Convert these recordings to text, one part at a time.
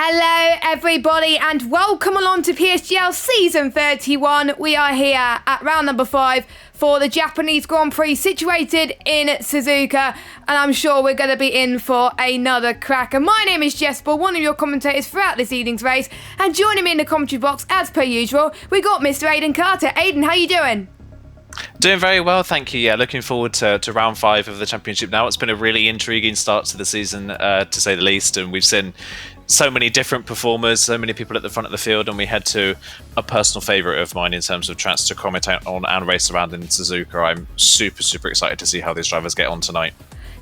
Hello everybody and welcome along to PSGL Season 31. We are here at round number 5 for the Japanese Grand Prix situated in Suzuka, and I'm sure we're going to be in for another cracker. My name is Jesper, one of your commentators throughout this evening's race, and joining me in the commentary box as per usual, we got Mr. Aidan Carter. Aidan, how you doing? Doing very well, thank you. Yeah, looking forward to round 5 of the championship now. It's been a really intriguing start to the season, to say the least, and we've seen so many different performers, so many people at the front of the field, and we head to a personal favourite of mine in terms of tracks to comment on and race around in Suzuka. I'm super excited to see how these drivers get on tonight.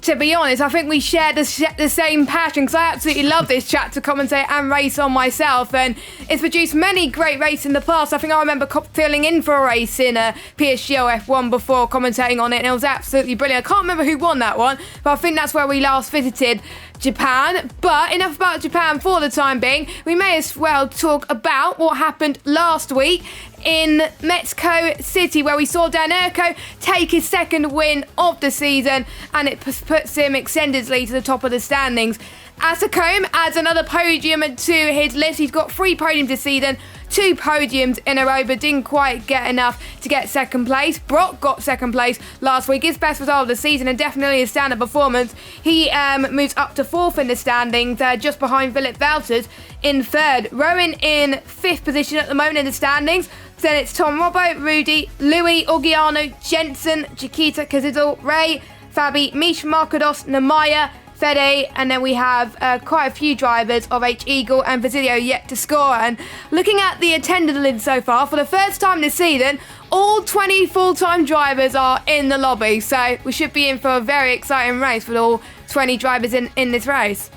To be honest, I think we share the same passion, because I absolutely love this track to commentate and race on myself, and it's produced many great races in the past. I think I remember filling in for a race in PSGL F1 before commentating on it, and it was absolutely brilliant. I can't remember who won that one, but I think that's where we last visited Japan. But enough about Japan for the time being. We may as well talk about what happened last week in Mexico City, where we saw Dan Urco take his second win of the season, and it puts him extendedly to the top of the standings. Asacombe adds another podium to his list. He's got 3 podiums this season, 2 podiums in a row, but didn't quite get enough to get second place. Brock got second place last week, his best result of the season and definitely his standard performance. He moves up to 4th in the standings, just behind Philip Valters in 3rd. Rowan in 5th position at the moment in the standings. Then it's Tom Robbo, Rudy, Louis, Orgiano, Jensen, Chiquita, Cazidel, Ray, Fabi, Mish, Marcados, Namaya, Fede, and then we have quite a few drivers of H Eagle and Vasilio yet to score. And looking at the attendance list so far, for the first time this season, all 20 full-time drivers are in the lobby, so we should be in for a very exciting race with all 20 drivers in this race.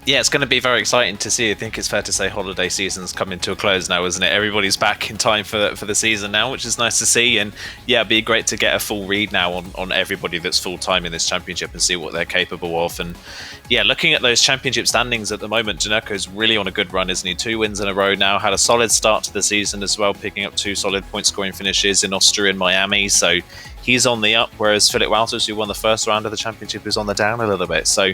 Yeah, it's going to be very exciting to see. I think it's fair to say holiday season's coming to a close now, isn't it? Everybody's back in time for the season now, which is nice to see. And yeah, it'd be great to get a full read now on everybody that's full-time in this championship and see what they're capable of. And yeah, looking at those championship standings at the moment, Janeko's really on a good run, isn't he? 2 wins in a row now, had a solid start to the season as well, picking up 2 solid point-scoring finishes in Austria and Miami. So he's on the up, whereas Philip Walters, who won the first round of the championship, is on the down a little bit. So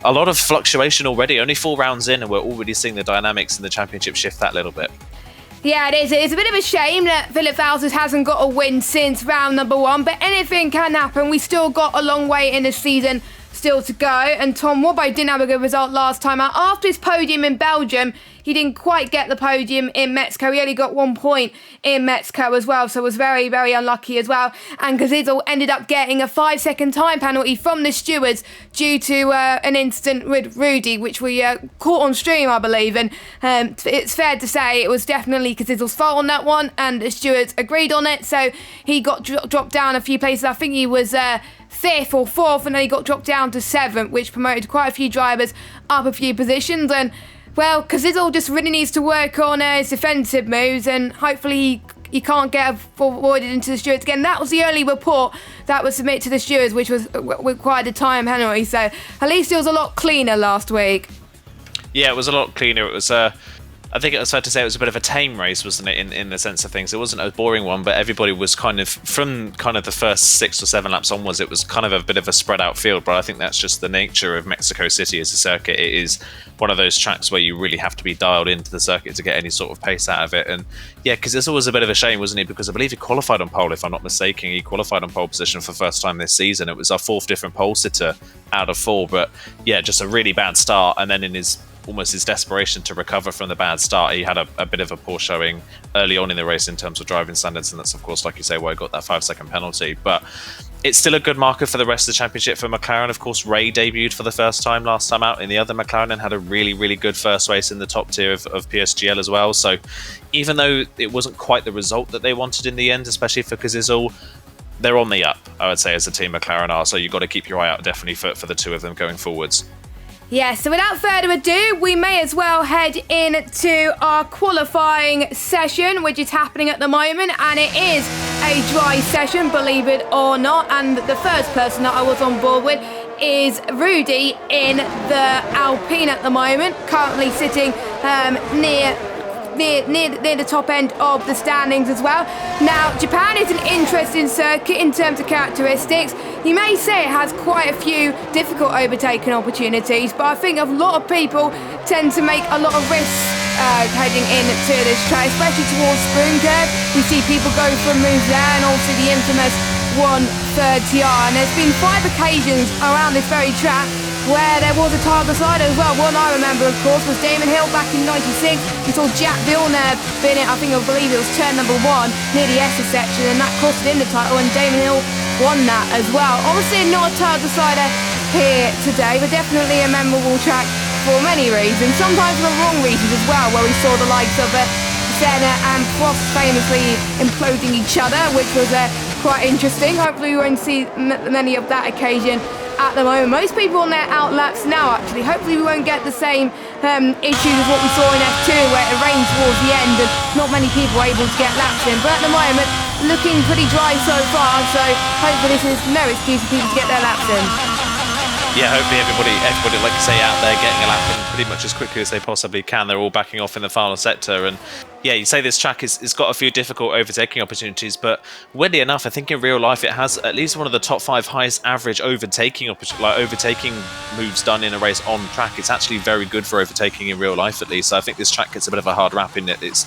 a lot of fluctuation already, only 4 rounds in, and we're already seeing the dynamics in the championship shift that little bit. Yeah, it is. It's a bit of a shame that Philip Valters hasn't got a win since round number 1, but anything can happen. We still got a long way in the season still to go, and Tom Robbo didn't have a good result last time out. After his podium in Belgium, he didn't quite get the podium in Mexico. He only got 1 point in Mexico as well, so was very unlucky as well. And Cazidel ended up getting a 5-second time penalty from the stewards due to an incident with Rudy, which we caught on stream, I believe. And it's fair to say it was definitely Cazidel's fault on that one, and the stewards agreed on it. So he got dropped down a few places. I think he was 5th or 4th, and then he got dropped down to 7th, which promoted quite a few drivers up a few positions. And well, Cazidel just really needs to work on his defensive moves, and hopefully he can't get avoided into the stewards again. That was the only report that was submitted to the stewards, which was required a time penalty. So at least it was a lot cleaner last week. Yeah, it was a lot cleaner. It was I think it was fair to say it was a bit of a tame race, wasn't it, in the sense of things. It wasn't a boring one, but everybody was from the first 6 or 7 laps onwards, it was kind of a bit of a spread out field. But I think that's just the nature of Mexico City as a circuit. It is one of those tracks where you really have to be dialed into the circuit to get any sort of pace out of it. And yeah, because this was a bit of a shame, wasn't it? Because I believe he qualified on pole, if I'm not mistaken. He qualified on pole position for the first time this season. It was our 4th different pole sitter out of 4. But yeah, just a really bad start. And then in his desperation to recover from the bad start, he had a bit of a poor showing early on in the race in terms of driving standards, and that's of course, like you say, why he got that 5-second penalty. But it's still a good marker for the rest of the championship for McLaren. Of course, Ray debuted for the first time last time out in the other McLaren and had a really good first race in the top tier of PSGL as well. So even though it wasn't quite the result that they wanted in the end, especially for Cazidel, they're on the up, I would say, as a team McLaren are. So you've got to keep your eye out definitely for the 2 of them going forwards. Yeah, so without further ado, we may as well head into our qualifying session, which is happening at the moment, and it is a dry session, believe it or not. And the first person that I was on board with is Rudy in the Alpine at the moment, currently sitting near near the top end of the standings as well. Now, Japan is an interesting circuit in terms of characteristics. You may say it has quite a few difficult overtaking opportunities, but I think a lot of people tend to make a lot of risks heading into this track, especially towards Spoon Curve. We see people go for a move there, and also the infamous 130R. And there's been 5 occasions around this very track where there was a tire decider as well. One I remember, of course, was Damon Hill back in '96. We saw Jack Villeneuve bin it, I believe it was turn number 1 near the S section, and that costed him the title, and Damon Hill won that as well. Obviously not a tire decider here today, but definitely a memorable track for many reasons, sometimes for the wrong reasons as well, where we saw the likes of Senna and Prost famously imploding each other, which was quite interesting. Hopefully we won't see many of that occasion at the moment. Most people on their outlaps now, actually. Hopefully we won't get the same issues as what we saw in F2, where it rained towards the end and not many people were able to get laps in. But at the moment, looking pretty dry so far, so hopefully this is no excuse for people to get their laps in. Yeah, hopefully everybody, like you say, out there getting a lap in pretty much as quickly as they possibly can. They're all backing off in the final sector, and yeah, you say this track it's got a few difficult overtaking opportunities, but weirdly enough, I think in real life it has at least one of the top 5 highest average overtaking moves done in a race on track. It's actually very good for overtaking in real life, at least. So I think this track gets a bit of a hard rap in it. It's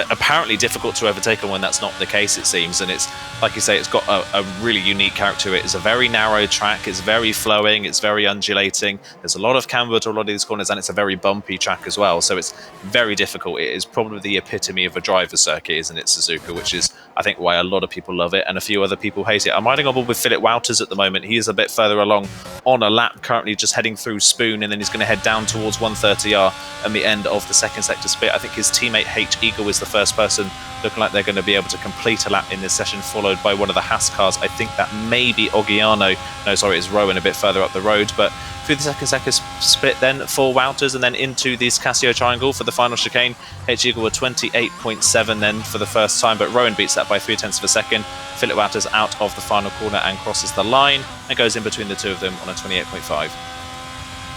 apparently difficult to overtake when that's not the case, it seems, and it's like you say, it's got a really unique character to it. It's a very narrow track, it's very flowing, it's very undulating, there's a lot of camber to a lot of these corners, and it's a very bumpy track as well, so it's very difficult. It is probably the epitome of a driver's circuit, isn't it, Suzuka, which is I think why a lot of people love it and a few other people hate it. I'm riding on board with Philip Wouters at the moment. He is a bit further along on a lap, currently just heading through Spoon, and then he's going to head down towards 130R and the end of the second sector split. I think his teammate H Eagle is the first person looking like they're going to be able to complete a lap in this session, followed by one of the Haas cars. I think that may be Oggiano. No, sorry, it's Rowan a bit further up the road. But through the second sector split then for Wouters, and then into this Casio triangle for the final chicane. H Eagle were 28.7 then for the first time, but Rowan beats that by 0.3 of a second. Philip Wouters out of the final corner and crosses the line and goes in between the two of them on a 28.5.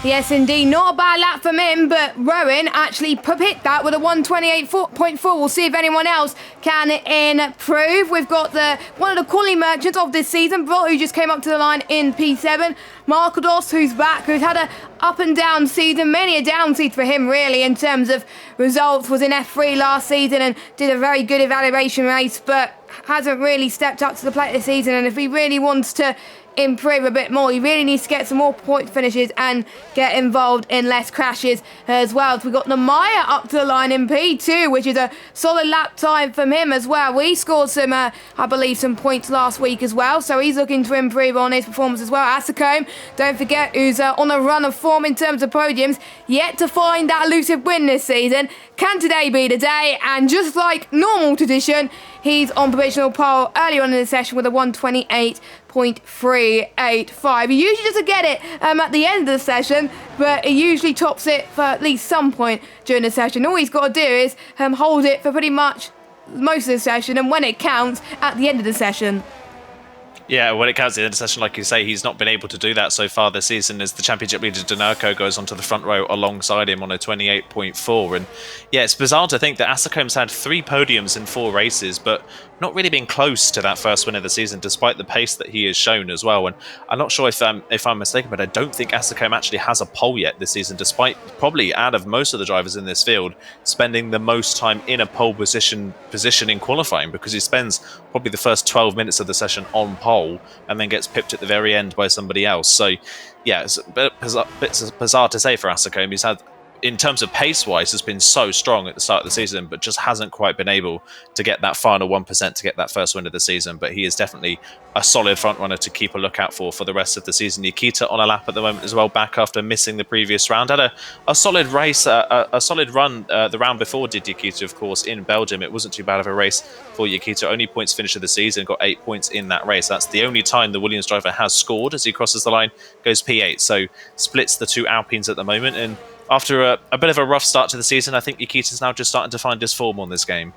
Yes, indeed. Not a bad lap from him, but Rowan actually hit that with a 128.4. We'll see if anyone else can improve. We've got one of the quality merchants of this season, Brot, who just came up to the line in P7. Markados, who's back, who's had a up and down season, many a down season for him, really, in terms of results. Was in F3 last season and did a very good evaluation race, but hasn't really stepped up to the plate this season. And if he really wants to improve a bit more, he really needs to get some more point finishes and get involved in less crashes as well. So we've got Namaya up to the line in P2, which is a solid lap time from him as well. We scored some, I believe, some points last week as well, so he's looking to improve on his performance as well. Asacombe, don't forget, who's on a run of form in terms of podiums, yet to find that elusive win this season. Can today be the day? And just like normal tradition, he's on provisional pole earlier on in the session with a 128.385. He usually doesn't get it at the end of the session, but he usually tops it for at least some point during the session. All he's got to do is hold it for pretty much most of the session, and when it counts, at the end of the session. Yeah, when it counts at the end of the session, like you say, he's not been able to do that so far this season, as the championship leader Denarco goes onto the front row alongside him on a 28.4. And yeah, it's bizarre to think that Asacombe's had 3 podiums in 4 races, but not really been close to that first win of the season, despite the pace that he has shown as well. And I'm not sure if I'm mistaken, but I don't think Asacombe actually has a pole yet this season, despite probably out of most of the drivers in this field spending the most time in a pole position in qualifying, because he spends probably the first 12 minutes of the session on pole and then gets pipped at the very end by somebody else. So yeah, it's a bit bizarre to say for Asacombe. He's had, in terms of pace-wise, has been so strong at the start of the season, but just hasn't quite been able to get that final 1% to get that first win of the season. But he is definitely a solid front runner to keep a lookout for the rest of the season. Nikita on a lap at the moment as well, back after missing the previous round. Had a solid race, a solid run the round before did Nikita, of course, in Belgium. It wasn't too bad of a race for Nikita. Only points finish of the season, got 8 points in that race. That's the only time the Williams driver has scored as he crosses the line, goes P8. So splits the 2 Alpines at the moment. And after a bit of a rough start to the season, I think Nikita's now just starting to find his form on this game.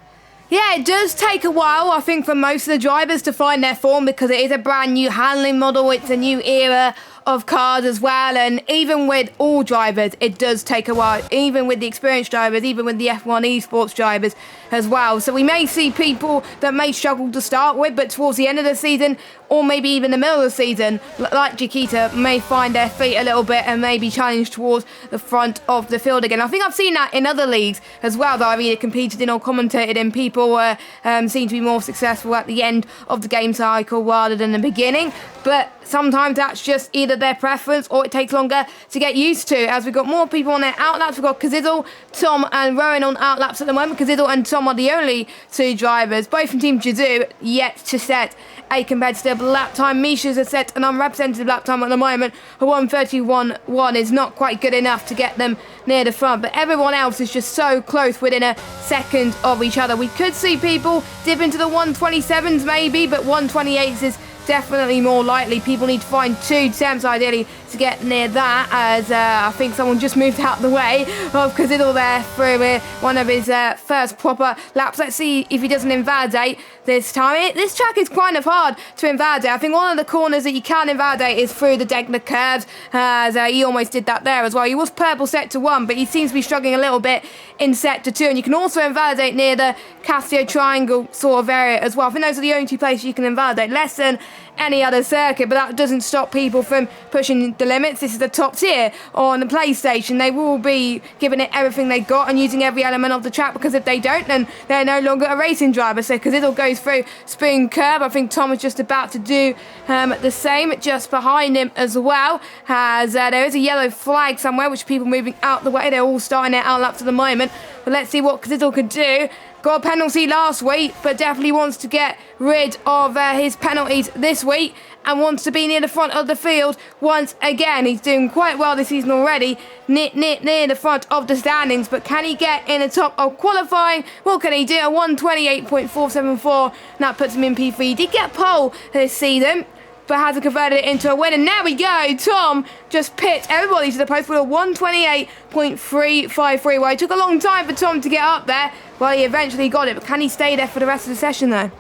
Yeah, it does take a while, I think, for most of the drivers to find their form, because it is a brand new handling model. It's a new era of cars as well, and even with all drivers, it does take a while, even with the experienced drivers, even with the F1 esports drivers as well. So we may see people that may struggle to start with, but towards the end of the season, or maybe even the middle of the season, like Chiquita, may find their feet a little bit and maybe challenge towards the front of the field again. I think I've seen that in other leagues as well that I've either competed in or commentated in. People seem to be more successful at the end of the game cycle rather than the beginning, but sometimes that's just either their preference or it takes longer to get used to. As we've got more people on their outlaps, we've got Kazizzle, Tom and Rowan on outlaps at the moment. Kazizzle and Tom are the only two drivers, both from Team Jazoo, yet to set a competitive lap time. Misha's has set an unrepresentative lap time at the moment. A 1:31.1 is not quite good enough to get them near the front, but everyone else is just so close within a second of each other. We could see people dip into the 1:27s maybe, but 1:28s is definitely more likely. People need to find 2 temps ideally to get near that, as I think someone just moved out the way of Kaziddle there through one of his first proper laps. Let's see if he doesn't invalidate this time. This track is kind of hard to invalidate. I think one of the corners that you can invalidate is through the Degner curves, as he almost did that there as well. He was purple sector 1, but he seems to be struggling a little bit in sector 2, and you can also invalidate near the Casio triangle sort of area as well. I think those are the only 2 places you can invalidate, less than any other circuit, but that doesn't stop people from pushing the limits. This is the top tier on the PlayStation. They will be giving it everything they got and using every element of the track, because if they don't, then they're no longer a racing driver. So Kaziddle goes through spoon curb. I think Tom is just about to do the same just behind him as well, as there is a yellow flag somewhere which people moving out the way. They're all starting their outlaps at the moment, but let's see what Kaziddle could do. Got a penalty last week, but definitely wants to get rid of his penalties this week and wants to be near the front of the field once again. He's doing quite well this season already, near the front of the standings, but can he get in the top of qualifying? What can he do? A 1:28.474, and that puts him in P3. He did get pole this season, but hasn't converted it into a win. And there we go. Tom just pit everybody to the post with a 1:28.353. Well, it took a long time for Tom to get up there. Well, he eventually got it, but can he stay there for the rest of the session, though?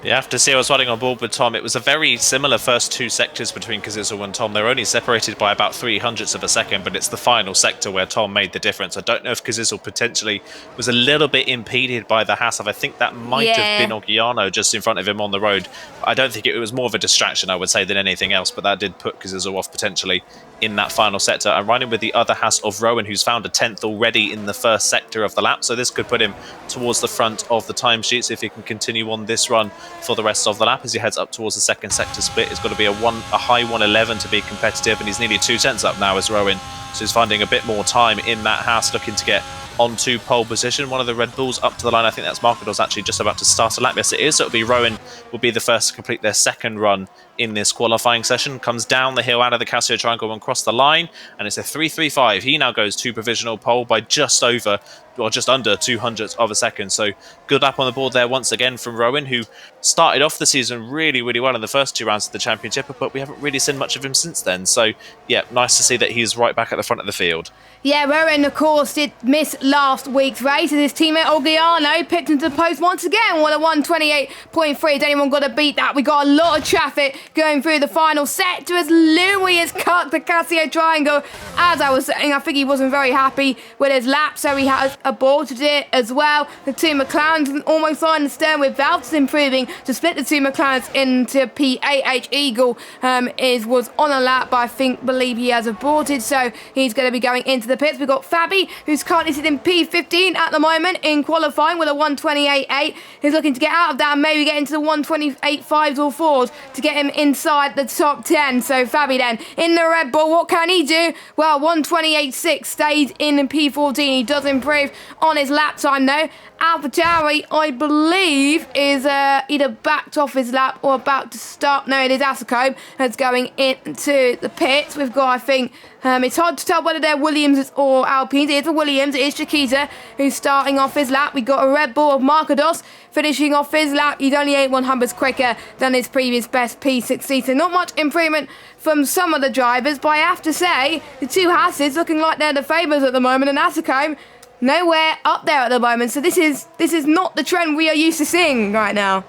You have to see, I was riding on board with Tom. It was a very similar first 2 sectors between Kazizzle and Tom. They're only separated by about 0.03 of a second, but it's the final sector where Tom made the difference. I don't know if Kazizzle potentially was a little bit impeded by the Hassaf. I think that might have been Ogiano just in front of him on the road. I don't think it was more of a distraction, I would say, than anything else, but that did put Kazizzle off potentially in that final sector. I'm riding with the other Hass of Rowan, who's found a 10th already in the first sector of the lap, so this could put him towards the front of the timesheets if he can continue on this run for the rest of the lap as he heads up towards the second sector split. It's got to be a high 1:11 to be competitive, and he's nearly 2 tenths up now as Rowan, so he's finding a bit more time in that Hass, looking to get onto pole position. One of the Red Bulls up to the line. I think that's Marcador's actually just about to start a lap. Yes, it is. So it'll be Rowan will be the first to complete their second run in this qualifying session. Comes down the hill out of the Casio triangle and across the line, and it's a 3:35. He now goes to provisional pole by just under 200ths of a second. So good lap on the board there once again from Rowan, who started off the season really, really well in the first 2 rounds of the championship, but we haven't really seen much of him since then. So yeah, nice to see that he's right back at the front of the field. Yeah, Rowan, of course, did miss last week's race as his teammate Ogiano picked him to the post once again. What a 1:28.3. Has anyone got to beat that? We got a lot of traffic going through the final sector as Louis has cut the Casio triangle. As I was saying, I think he wasn't very happy with his lap, so he has aborted it as well. The 2 McLarens almost on the stern with Valtters improving to split the 2 McLarens into PAH. Eagle was on a lap, but believe he has aborted, so he's going to be going into the pits. We've got Fabi, who's currently sitting P15 at the moment in qualifying with a 1:28.8. He's looking to get out of that and maybe get into the 1:28.5s or 4s to get him inside the top 10. So Fabi then in the Red Bull, what can he do? Well, 1:28.6 stays in P14. He does improve on his lap time though. AlphaTauri, I believe, is either backed off his lap or about to start. No, it is Asacombe that's going into the pits. We've got, I think, it's hard to tell whether they're Williams or Alpines. It is a Williams. It is Chiquita who's starting off his lap. We've got a Red Bull of Marcados finishing off his lap. He's only 8/100ths quicker than his previous best P16. So not much improvement from some of the drivers, but I have to say, the 2 Hasses looking like they're the favourites at the moment, and Asacombe nowhere up there at the moment. So this is not the trend we are used to seeing right now.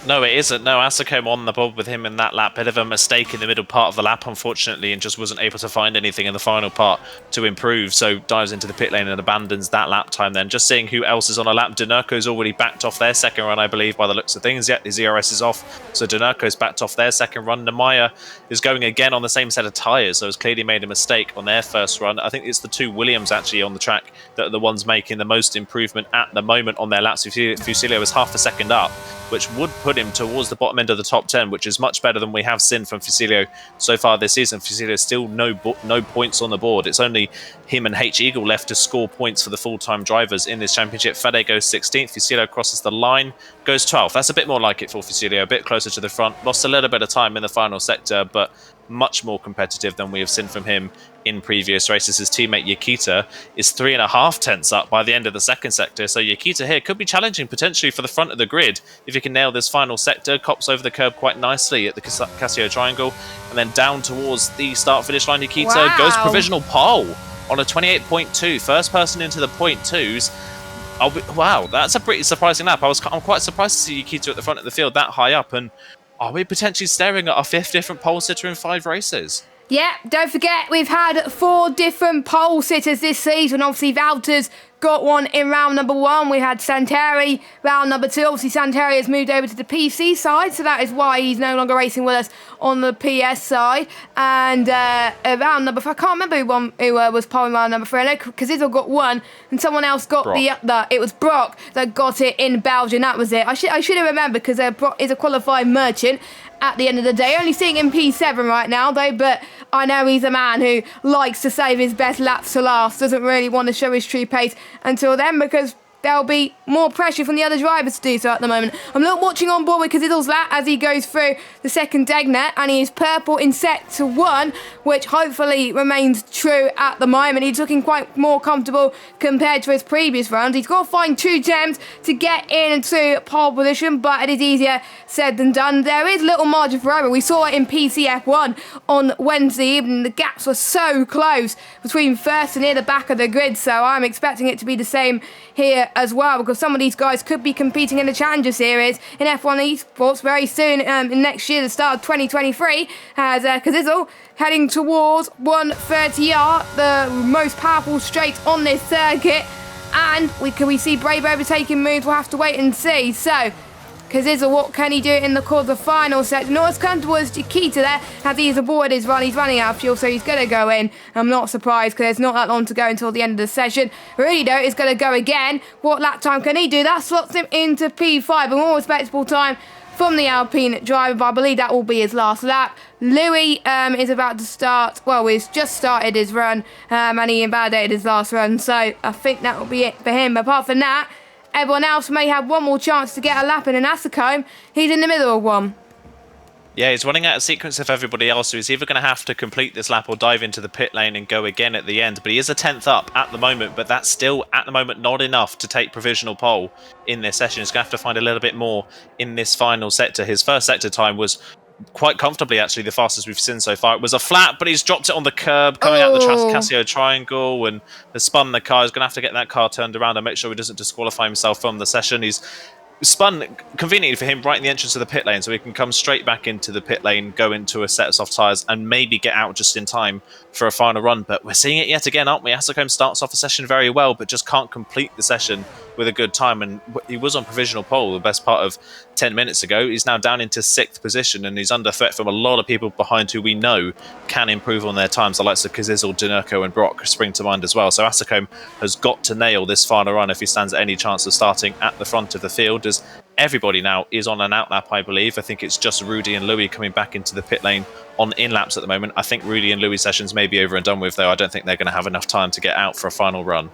No, it isn't. No, Asacom on the board with him in that lap. Bit of a mistake in the middle part of the lap, unfortunately, and just wasn't able to find anything in the final part to improve. So dives into the pit lane and abandons that lap time then. Just seeing who else is on a lap. Dinerco's already backed off their second run, I believe, by the looks of things. Yet his ERS is off. So Dinerco's backed off their second run. Nemaya is going again on the same set of tyres, so has clearly made a mistake on their first run. I think it's the two Williams actually on the track that are the ones making the most improvement at the moment on their laps. Fusilio is half a second up, which would put him towards the bottom end of the top 10, which is much better than we have seen from Fusilio so far this season. Fusilio still no points on the board. It's only him and H Eagle left to score points for the full-time drivers in this championship. Fede goes 16th. Fusilio crosses the line, goes 12th. That's a bit more like it for Fusilio, a bit closer to the front. Lost a little bit of time in the final sector, but much more competitive than we have seen from him in previous races. His teammate Yakita is 3.5 tenths up by the end of the second sector, so Yakita here could be challenging potentially for the front of the grid if he can nail this final sector. Cops over the curb quite nicely at the Casio triangle, and then down towards the start finish line. Yakita goes provisional pole on a 28.2, first person into the .2s. Wow, that's a pretty surprising lap. I'm quite surprised to see Yakita at the front of the field that high up, and are we potentially staring at our 5th different pole sitter in 5 races? Yeah, don't forget, we've had 4 different pole sitters this season. Obviously, Valter's got one in round number 1. We had Santeri round number 2. Obviously, Santeri has moved over to the PC side, so that is why he's no longer racing with us on the PS side. And round number 4, I can't remember who was polling round number 3. I know Kazizzo got one, and someone else got Brock. the other. It was Brock that got it in Belgium. That was it. I should have remembered, because Brock is a qualified merchant at the end of the day. Only seeing him P7 right now, though, but I know he's a man who likes to save his best laps to last, doesn't really want to show his true pace until then, because there'll be more pressure from the other drivers to do so at the moment. I'm not watching on board with Kazidl's lap as he goes through the second deck net, and he is purple in sector 1, which hopefully remains true at the moment. He's looking quite more comfortable compared to his previous runs. He's got to find 2 gems to get into pole position, but it is easier said than done. There is little margin for error. We saw it in PCF1 on Wednesday evening. The gaps were so close between first and near the back of the grid, so I'm expecting it to be the same here as well, because some of these guys could be competing in the Challenger Series in F1 Esports very soon, in next year, the start of 2023, as Kazizl heading towards 130R, the most powerful straight on this circuit, and can we see Brave overtaking moves? We'll have to wait and see. So Kazizl, what can he do in the quarter-final set? Not as comfortable as Chiquita there, as he's aboard his run. He's running out of fuel, so he's going to go in. I'm not surprised, because there's not that long to go until the end of the session. Rudido is going to go again. What lap time can he do? That slots him into P5, a more respectable time from the Alpine driver, but I believe that will be his last lap. Louis is about to start, well, he's just started his run, and he invalidated his last run, so I think that will be it for him. But apart from that, everyone else may have one more chance to get a lap in, and Asacom, he's in the middle of one. Yeah, he's running out of sequence of everybody else, so he's either going to have to complete this lap or dive into the pit lane and go again at the end. But he is a 10th up at the moment, but that's still, at the moment, not enough to take provisional pole in this session. He's going to have to find a little bit more in this final sector. His first sector time was quite comfortably, actually, the fastest we've seen so far. It was a flat, but he's dropped it on the curb, coming out the Casio triangle, and has spun the car. He's going to have to get that car turned around and make sure he doesn't disqualify himself from the session. He's spun conveniently for him right in the entrance of the pit lane, so he can come straight back into the pit lane, go into a set of soft tyres, and maybe get out just in time for a final run. But we're seeing it yet again, aren't we? Asacom starts off a session very well, but just can't complete the session with a good time. And he was on provisional pole the best part of 10 minutes ago. He's now down into 6th position, and he's under threat from a lot of people behind who we know can improve on their times. The likes of Kazizl, Dinerco, and Brock spring to mind as well. So Asacom has got to nail this final run if he stands any chance of starting at the front of the field, as everybody now is on an out lap, I believe. I think it's just Rudy and Louis coming back into the pit lane on in laps at the moment. I think Rudy and Louis' sessions may be over and done with, though. I don't think they're going to have enough time to get out for a final run.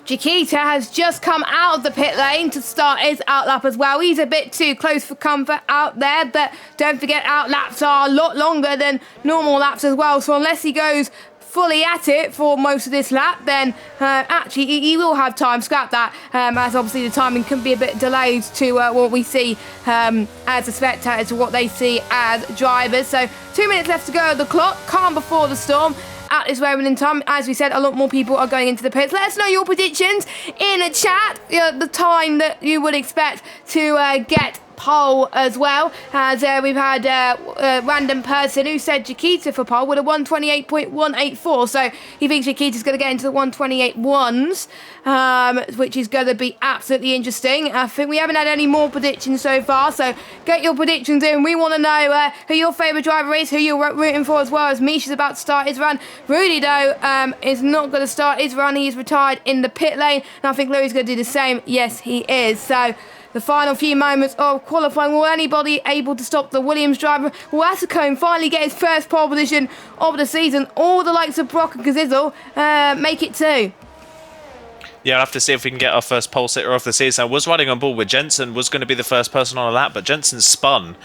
Chiquita has just come out of the pit lane to start his out lap as well. He's a bit too close for comfort out there, but don't forget, out laps are a lot longer than normal laps as well. So unless he goes fully at it for most of this lap, then actually he will have time. Scrap that, as obviously the timing can be a bit delayed to what we see as a spectator to what they see as drivers. So 2 minutes left to go at the clock, calm before the storm. At this moment in time, as we said, a lot more people are going into the pits. Let us know your predictions in a chat, the time that you would expect to get pole as well, as we've had a random person who said Chiquita for pole with a 128.184, so he thinks Chiquita's going to get into the 128.1s, which is going to be absolutely interesting. I think we haven't had any more predictions so far, so get your predictions in. We want to know who your favourite driver is, who you're rooting for, as well as Misha's about to start his run. Rudy, though, is not going to start his run. He's retired in the pit lane, and I think Louis going to do the same. Yes, he is. So the final few moments of qualifying, will anybody able to stop the Williams driver? Will Facecam finally get his first pole position of the season? All the likes of Brock and Kazizel make it too. Yeah, I'll have to see if we can get our first pole sitter of the season. I was riding on board with Jensen, was going to be the first person on a lap, but Jensen spun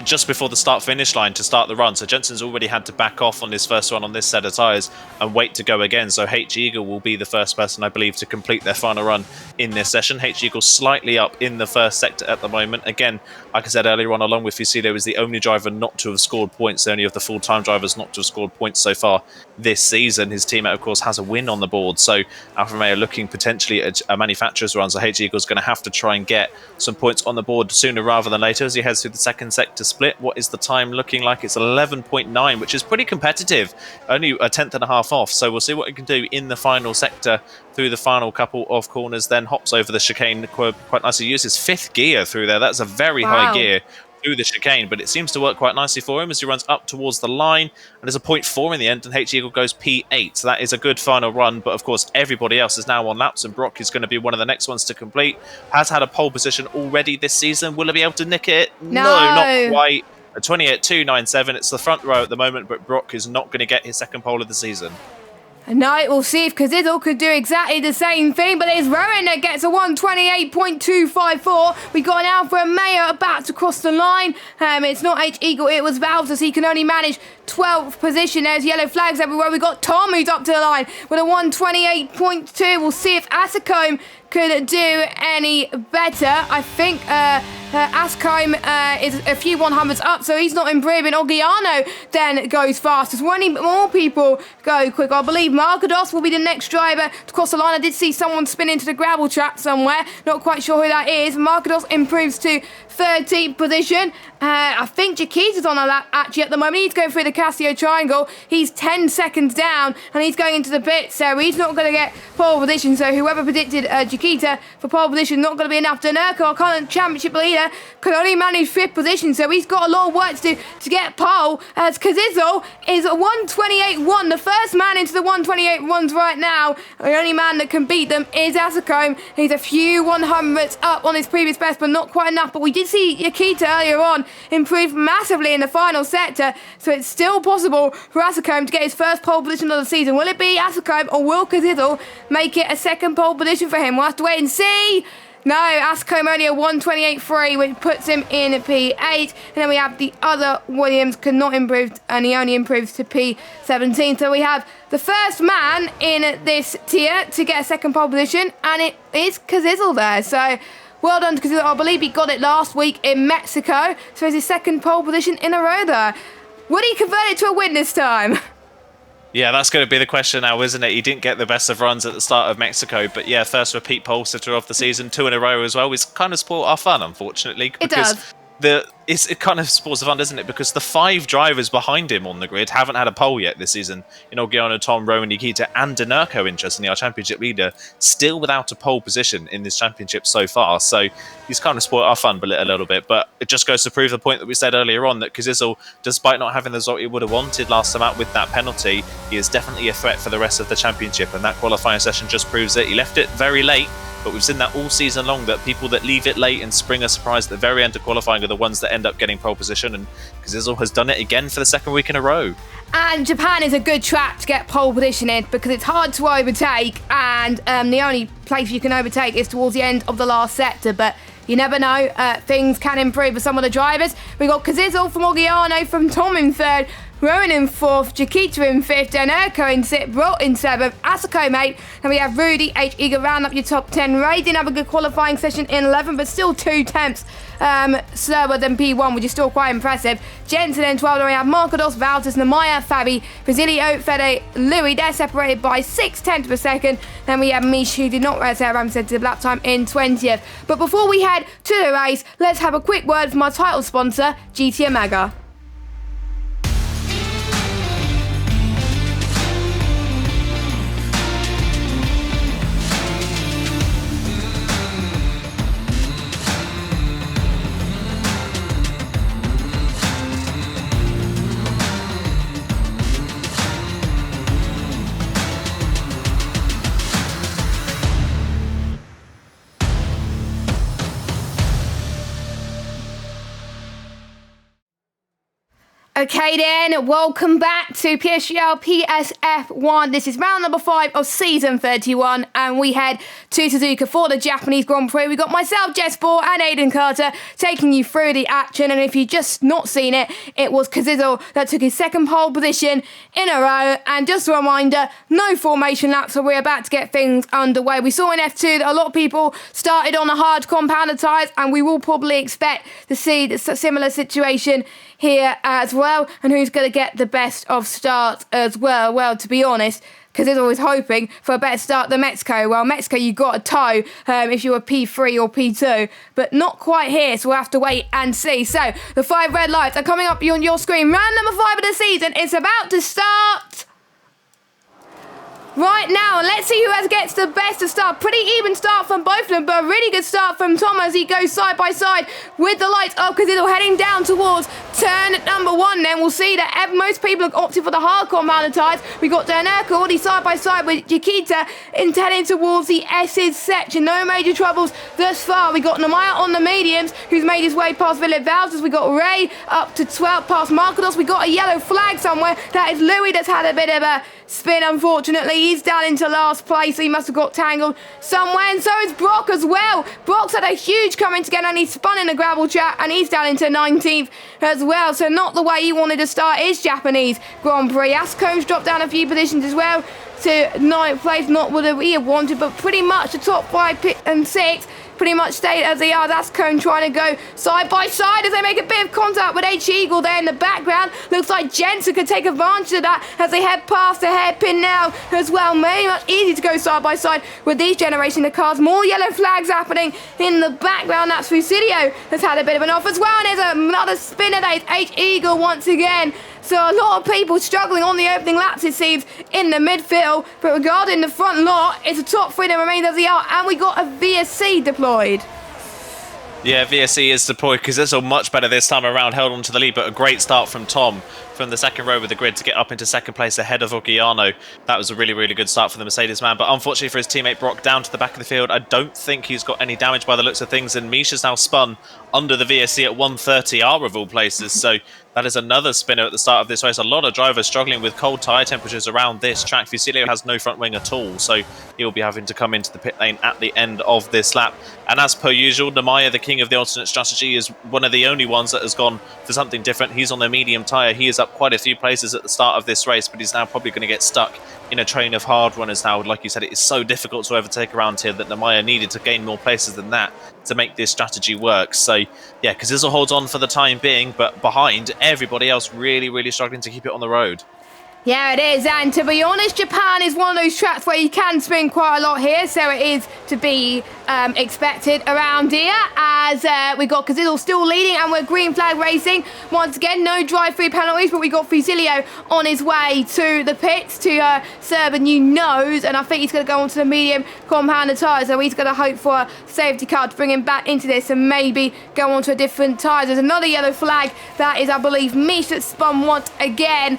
just before the start-finish line to start the run. So Jensen's already had to back off on his first run on this set of tyres and wait to go again. So H Eagle will be the first person, I believe, to complete their final run in this session. H Eagle slightly up in the first sector at the moment. Again, like I said earlier on, along with Fusillo, is the only driver not to have scored points, the only of the full-time drivers not to have scored points so far this season. His teammate, of course, has a win on the board. So Alfa Romeo looking potentially at a manufacturer's run. So H Eagle's going to have to try and get some points on the board sooner rather than later as he heads through the second sector split. What is the time looking like? It's 11.9, which is pretty competitive, only a tenth and a half off. So we'll see what he can do in the final sector through the final couple of corners, then hops over the chicane quite nicely. Uses fifth gear through there. That's a very high gear through the chicane, but it seems to work quite nicely for him as he runs up towards the line, and there's a 0.4 in the end, and H Eagle goes P8. So that is a good final run, but of course everybody else is now on laps, and Brock is going to be one of the next ones to complete. Has had a pole position already this season. Will he be able to nick it? No, not quite. A 28.297. It's the front row at the moment, but Brock is not going to get his second pole of the season. No, we'll see if Kazizel could do exactly the same thing, but it's Rowan that gets a 128.254. We got an Alfa Romeo about to cross the line. It's not H Eagle, it was Valves, as he can only manage 12th position. There's yellow flags everywhere. We got Tom who's up to the line with a 128.2. We'll see if Facecam could do any better. I think Facecam is a few 100s up, so he's not improving. Ogiano then goes fast. As many more people go quick. I believe Markados will be the next driver to cross the line. I did see someone spin into the gravel trap somewhere. Not quite sure who that is. Markados improves to 13th position. I think Chiquita's on a lap actually at the moment. He's going through the Casio triangle. He's 10 seconds down and he's going into the pit, so he's not going to get pole position. So whoever predicted Chiquita for pole position, not going to be enough. Denurko, our current championship leader, could only manage 5th position, so he's got a lot of work to do to get pole. As Kazizel is 128.1, the first man into the 128.1s right now. The only man that can beat them is Facecam. He's a few 100s up on his previous best, but not quite enough. But we did see Chiquita earlier on improve massively in the final sector, so it's still possible for Facecam to get his first pole position of the season. Will it be Facecam or will Kazizel make it a second pole position for him? We'll have to wait and see. No, Facecam only a 128.3, which puts him in P8. And then we have the other Williams, could not improve, and he only improves to P17. So we have the first man in this tier to get a second pole position, and it is Kazizel there. So well done to Kazizel. I believe he got it last week in Mexico, so it's his second pole position in a row there. Would he convert it to a win this time? Yeah, that's going to be the question now, isn't it? He didn't get the best of runs at the start of Mexico, but yeah, first repeat pole sitter of the season, 2 in a row as well. It's kind of spoiled our fun, unfortunately. It does. It kind of spoils the fun, doesn't it? Because the 5 drivers behind him on the grid haven't had a pole yet this season. In Ogiano, Tom, Rowan, Nikita, and Denurko, interestingly, our championship leader, still without a pole position in this championship so far. So he's kind of spoiled our fun a little bit. But it just goes to prove the point that we said earlier on, that Kazizel, despite not having the result he would have wanted last time out with that penalty, he is definitely a threat for the rest of the championship. And that qualifying session just proves it. He left it very late, but we've seen that all season long, that people that leave it late and spring a surprise at the very end of qualifying are the ones that end up getting pole position, and Kazizel has done it again for the second week in a row. And Japan is a good track to get pole position in because it's hard to overtake, and the only place you can overtake is towards the end of the last sector, but you never know, things can improve for some of the drivers. We got Kazizel from Ogiano, from Tom in third, Rowan in 4th, Chiquita in 5th, Denerko in 6th, Brolt in 7th, Asako mate, and we have Rudy, H. Eager round up your top 10. Ray didn't have a good qualifying session in 11th, but still 2 tenths slower than P1, which is still quite impressive. Jensen in 12th, we have Marcados, Valters, Namaya, Fabi, Basilio, Fede, Louis, they're separated by 6 tenths per second. Then we have Mish, who did not race their representative lap time in 20th. But before we head to the race, let's have a quick word from our title sponsor, GT Omega. Okay then, welcome back to PSGL PSF1. This is round number 5 of season 31, and we head to Suzuka for the Japanese Grand Prix. We got myself, Jess Ball, and Aidan Carter taking you through the action, and if you've just not seen it, it was Kazizel that took his 2nd pole position in a row. And just a reminder, no formation laps, so we're about to get things underway. We saw in F2 that a lot of people started on the hard compounder tyres, and we will probably expect to see a similar situation here as well. And who's going to get the best of starts as well? Well, to be honest, because he's always hoping for a better start than Mexico. Well, Mexico, you got a tow if you were P3 or P2, but not quite here, so we'll have to wait and see. So, the 5 red lights are coming up on your screen. Round number 5 of the season, it's about to start right now. Let's see who gets the best of start. Pretty even start from both of them, but a really good start from Tom as he goes side by side with the lights up, because it'll heading down towards turn number 1. Then we'll see that most people have opted for the hard compounder tyres. We got Denerko already side by side with Chiquita heading towards the S's section. No major troubles thus far. We got Namaya on the mediums, who's made his way past Philip Valters. We got Ray up to 12th past Marcados. We got a yellow flag somewhere. That is Louis that's had a bit of a spin, unfortunately. He's down into last place, so he must have got tangled somewhere, and so is Brock as well. Brock's had a huge coming together, and he's spun in the gravel trap, and he's down into 19th as well, so not the way he wanted to start his Japanese Grand Prix. Ascomb's dropped down a few positions as well to 9th place, not what he had wanted, but pretty much the top 5 and 6 pretty much stayed as they are. That's Cone trying to go side by side as they make a bit of contact with H. Eagle there in the background. Looks like Jensen could take advantage of that as they head past the hairpin now as well. Very much easy to go side by side with these generation of cars. More yellow flags happening in the background. That's Fusilio has had a bit of an off as well. And there's another spinner there. It's H. Eagle once again. So a lot of people struggling on the opening laps, it seems, in the midfield. But regarding the front lot, it's a top 3 that remains as they are. And we got a VSC deployed. Yeah, VSC is deployed because it's all much better this time around, held on to the lead, but a great start from Tom from the 2nd row of the grid to get up into 2nd place ahead of Ogiano. That was a really, really good start for the Mercedes man, but unfortunately for his teammate Brock, down to the back of the field. I don't think he's got any damage by the looks of things, and Misha's now spun under the VSC at 130R of all places, so that is another spinner at the start of this race. A lot of drivers struggling with cold tyre temperatures around this track. Fusilio has no front wing at all, so he'll be having to come into the pit lane at the end of this lap. And as per usual, Namaya, the king of the alternate strategy, is one of the only ones that has gone for something different. He's on the medium tyre. He is up quite a few places at the start of this race, but he's now probably going to get stuck in a train of hard runners now. Like you said, it is so difficult to overtake around here that Namaya needed to gain more places than that to make this strategy work. So yeah, Kazizel holds on for the time being, but behind everybody else really, really struggling to keep it on the road. Yeah, it is, and to be honest, Japan is one of those tracks where you can spin quite a lot here, so it is to be expected around here, as we got Kazizel still leading, and we're green flag racing. Once again, no drive-through penalties, but we got Fusilio on his way to the pits to serve a new nose, and I think he's going to go onto the medium compounder tyres, so he's going to hope for a safety car to bring him back into this and maybe go onto a different tyre. There's another yellow flag. That is, I believe, Mish that spun once again,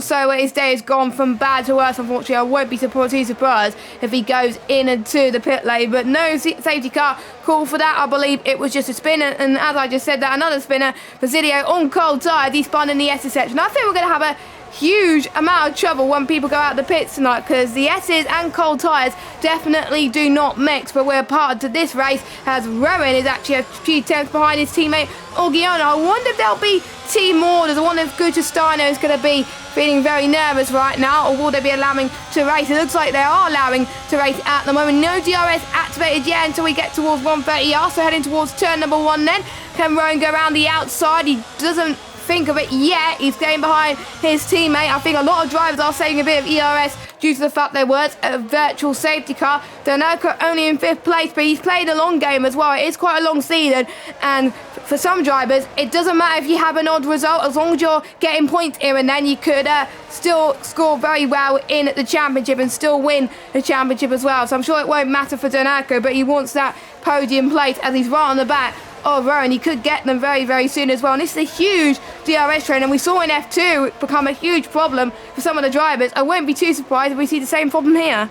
so his day has gone from bad to worse. Unfortunately, I won't be too surprised if he goes into the pit lane, but no safety car call for that. I believe it was just a spin, and as I just said, that another spinner, Basilio, on cold tyres, he spun in the S section. I think we're going to have a huge amount of trouble when people go out the pits tonight, because the S's and cold tyres definitely do not mix. But we're part of this race as Rowan is actually a few tenths behind his teammate Orgiano. I wonder if there'll be team orders. I wonder if Gustastano is going to be feeling very nervous right now, or will they be allowing to race? It looks like they are allowing to race at the moment. No DRS activated yet until we get towards 130R, so heading towards turn number 1 then. Can Rowan go around the outside? He doesn't think of it yet. He's staying behind his teammate. I think a lot of drivers are saving a bit of ERS due to the fact there was a virtual safety car. Danerko only in 5th place, but he's played a long game as well. It is quite a long season, and for some drivers, it doesn't matter if you have an odd result. As long as you're getting points here and then, you could still score very well in the championship and still win the championship as well. So I'm sure it won't matter for Danerko, but he wants that podium place as he's right on the back of Rowan. He could get them very, very soon as well. And this is a huge DRS train, and we saw in F2 become a huge problem for some of the drivers. I won't be too surprised if we see the same problem here.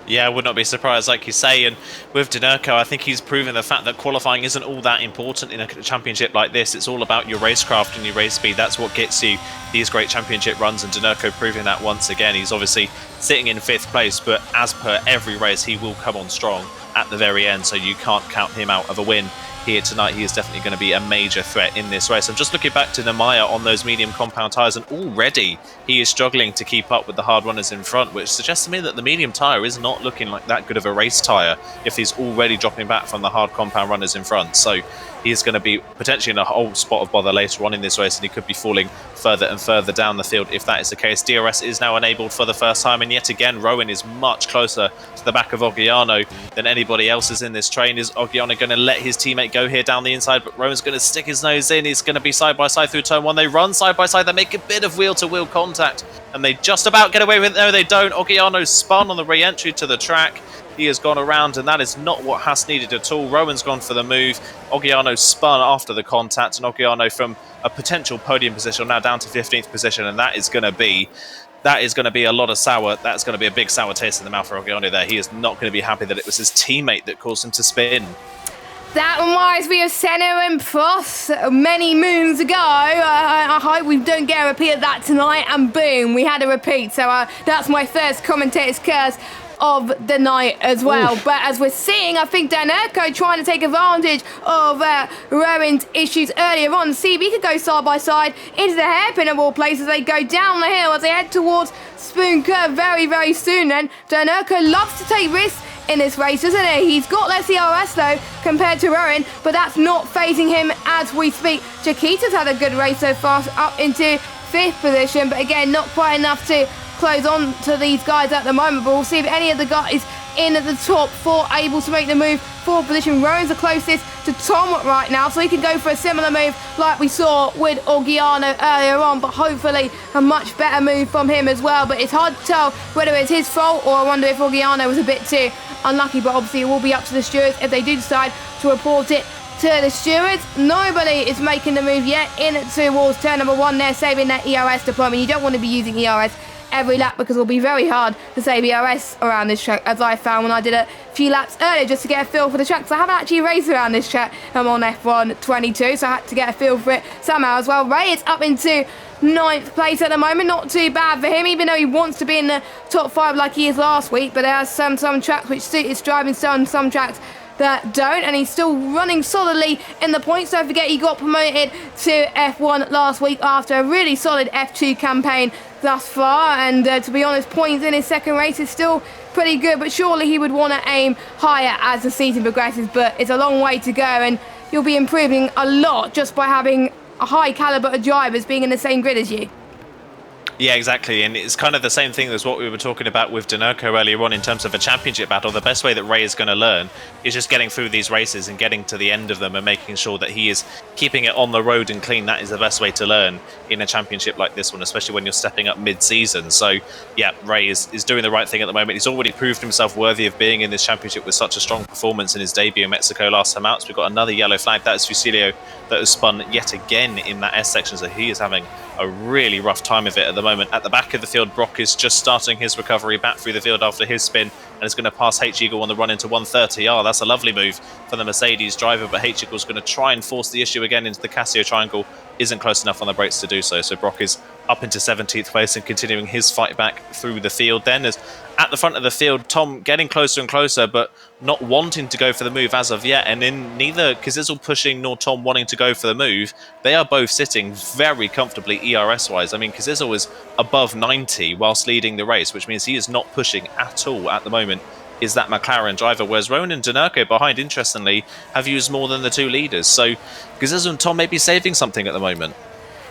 Yeah, I would not be surprised, like you say. And with Danerko, I think he's proven the fact that qualifying isn't all that important in a championship like this. It's all about your racecraft and your race speed. That's what gets you these great championship runs, and Danerko proving that once again. He's obviously sitting in 5th place, but as per every race, he will come on strong at the very end, so you can't count him out of a win here tonight. He is definitely going to be a major threat in this race. I'm just looking back to Nemaya on those medium compound tyres, and already he is struggling to keep up with the hard runners in front, which suggests to me that the medium tyre is not looking like that good of a race tyre if he's already dropping back from the hard compound runners in front. So he is going to be potentially in a whole spot of bother later on in this race, and he could be falling further and further down the field if that is the case. DRS is now enabled for the first time, and yet again Rowan is much closer to the back of Orgiano than anybody else is in this train. Is Orgiano going to let his teammate go here down the inside? But Rowan's going to stick his nose in. He's going to be side by side through turn 1. They run side by side. They make a bit of wheel-to-wheel contact, and they just about get away with it. No, they don't. Orgiano spun on the re-entry to the track. He has gone around, and that is not what Haas needed at all. Rowan's gone for the move. Orgiano spun after the contact, and Orgiano from a potential podium position now down to 15th position, and that is going to be a lot of sour. That's going to be a big sour taste in the mouth for Orgiano there. He is not going to be happy that it was his teammate that caused him to spin. That reminds me of Senna and Prost many moons ago. I hope we don't get a repeat of that tonight, and boom, we had a repeat. So that's my first commentator's curse of the night as well. Oof. But as we're seeing, I think Danerko trying to take advantage of Rowan's issues earlier on. See if he could go side by side into the hairpin of all places. They go down the hill as they head towards Spoon Curve very, very soon. And Danerko loves to take risks in this race, doesn't he? He's got less ERS though compared to Rowan, but that's not phasing him as we speak. Chiquita's had a good race so far, up into 5th position, but again, not quite enough to close on to these guys at the moment. But we'll see if any of the guys in the top 4 able to make the move. 4th position, Rowan's the closest to Tom right now, so he can go for a similar move like we saw with Orgiano earlier on, but hopefully a much better move from him as well. But it's hard to tell whether it's his fault, or I wonder if Orgiano was a bit too unlucky. But obviously it will be up to the stewards if they do decide to report it to the stewards. Nobody is making the move yet in towards turn number 1. They're saving their ERS deployment. You don't want to be using ERS every lap, because it'll be very hard to save ERS around this track, as I found when I did a few laps earlier just to get a feel for the track. So I haven't actually raced around this track. I'm on F1 22, so I had to get a feel for it somehow as well. Ray is up into 9th place at the moment. Not too bad for him, even though he wants to be in the top 5 like he is last week. But there are some tracks which suit his driving style and some tracks that don't, and he's still running solidly in the points. Don't forget he got promoted to F1 last week after a really solid F2 campaign thus far, and to be honest, points in his second race is still pretty good, but surely he would want to aim higher as the season progresses. But it's a long way to go, and you'll be improving a lot just by having a high caliber of drivers being in the same grid as you. Yeah, exactly, and it's kind of the same thing as what we were talking about with Danerko earlier on in terms of a championship battle. The best way that Ray is going to learn is just getting through these races and getting to the end of them and making sure that he is keeping it on the road and clean. That is the best way to learn in a championship like this one, especially when you're stepping up mid-season. So, yeah, Ray is doing the right thing at the moment. He's already proved himself worthy of being in this championship with such a strong performance in his debut in Mexico last time out. So we've got another yellow flag. That is Fusilio that has spun yet again in that S section, so he is having a really rough time of it at the moment. At the back of the field, Brock is just starting his recovery back through the field after his spin and is going to pass H-Eagle on the run into 130. Oh, that's a lovely move for the Mercedes driver, but H-Eagle's going to try and force the issue again into the Casio triangle. Isn't close enough on the brakes to do so. So Brock is up into 17th place and continuing his fight back through the field. Then as at the front of the field, Tom getting closer and closer, but not wanting to go for the move as of yet. And in neither Kazizzle pushing nor Tom wanting to go for the move, they are both sitting very comfortably ERS-wise. I mean, Kazizzle is above 90 whilst leading the race, which means he is not pushing at all at the moment, is that McLaren driver, whereas Rowan and Denerko behind, interestingly, have used more than the two leaders. So Kazizzle and Tom may be saving something at the moment.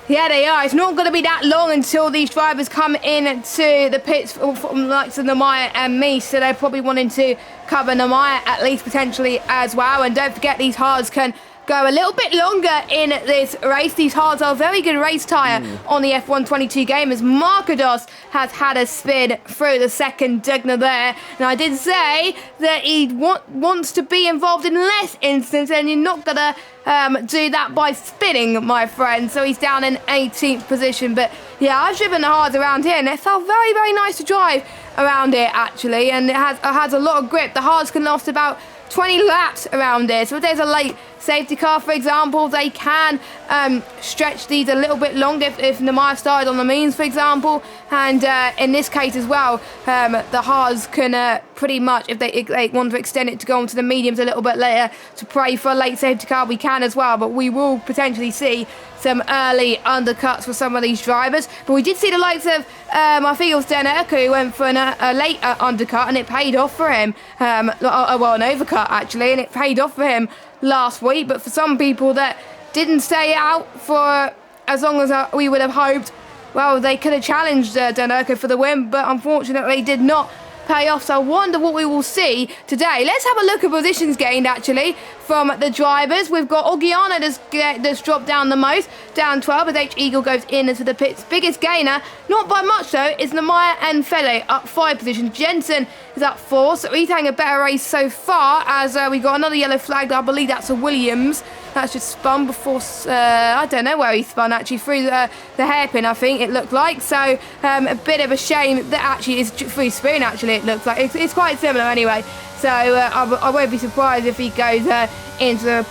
Yeah, they are. It's not going to be that long until these drivers come in to the pits from likes of Namaya and me, so they're probably wanting to cover Namaya at least potentially as well. And don't forget, these hards can go a little bit longer in this race. These hards are a very good race tyre on the F122 game, as Markados has had a spin through the second Dugna there. And I did say that he wants to be involved in less instances, and you're not going to do that by spinning, my friend. So he's down in 18th position. But yeah, I've driven the hards around here, and it felt very, very nice to drive around it, actually. And it has a lot of grip. The hards can last about 20 laps around here. So if there's a late safety car, for example, they can stretch these a little bit longer if Namaya started on the means, for example. And in this case as well, the hards can pretty much, if they want to extend it to go on to the mediums a little bit later to pray for a late safety car, we can as well. But we will potentially see some early undercuts for some of these drivers. But we did see the likes of, I think it was Denerko, who went for a late undercut, and it paid off for him. Well, an overcut, actually, and it paid off for him last week. But for some people that didn't stay out for as long as we would have hoped, well, they could have challenged Denerko for the win, but unfortunately did not pay off. So I wonder what we will see today. Let's have a look at positions gained, actually, from the drivers. We've got Orgiano that's dropped down the most, down 12, as H-Eagle goes into the pits. Biggest gainer, not by much though, is Namaya and Fede up 5 positions. Jensen is up 4, so he's having a better race so far, as we got another yellow flag. I believe that's a Williams. That's just spun before, I don't know where he spun, actually, through the hairpin, I think it looked like. So a bit of a shame that actually is through spoon, actually, it looks like. It's quite similar anyway. So I won't be surprised if he goes into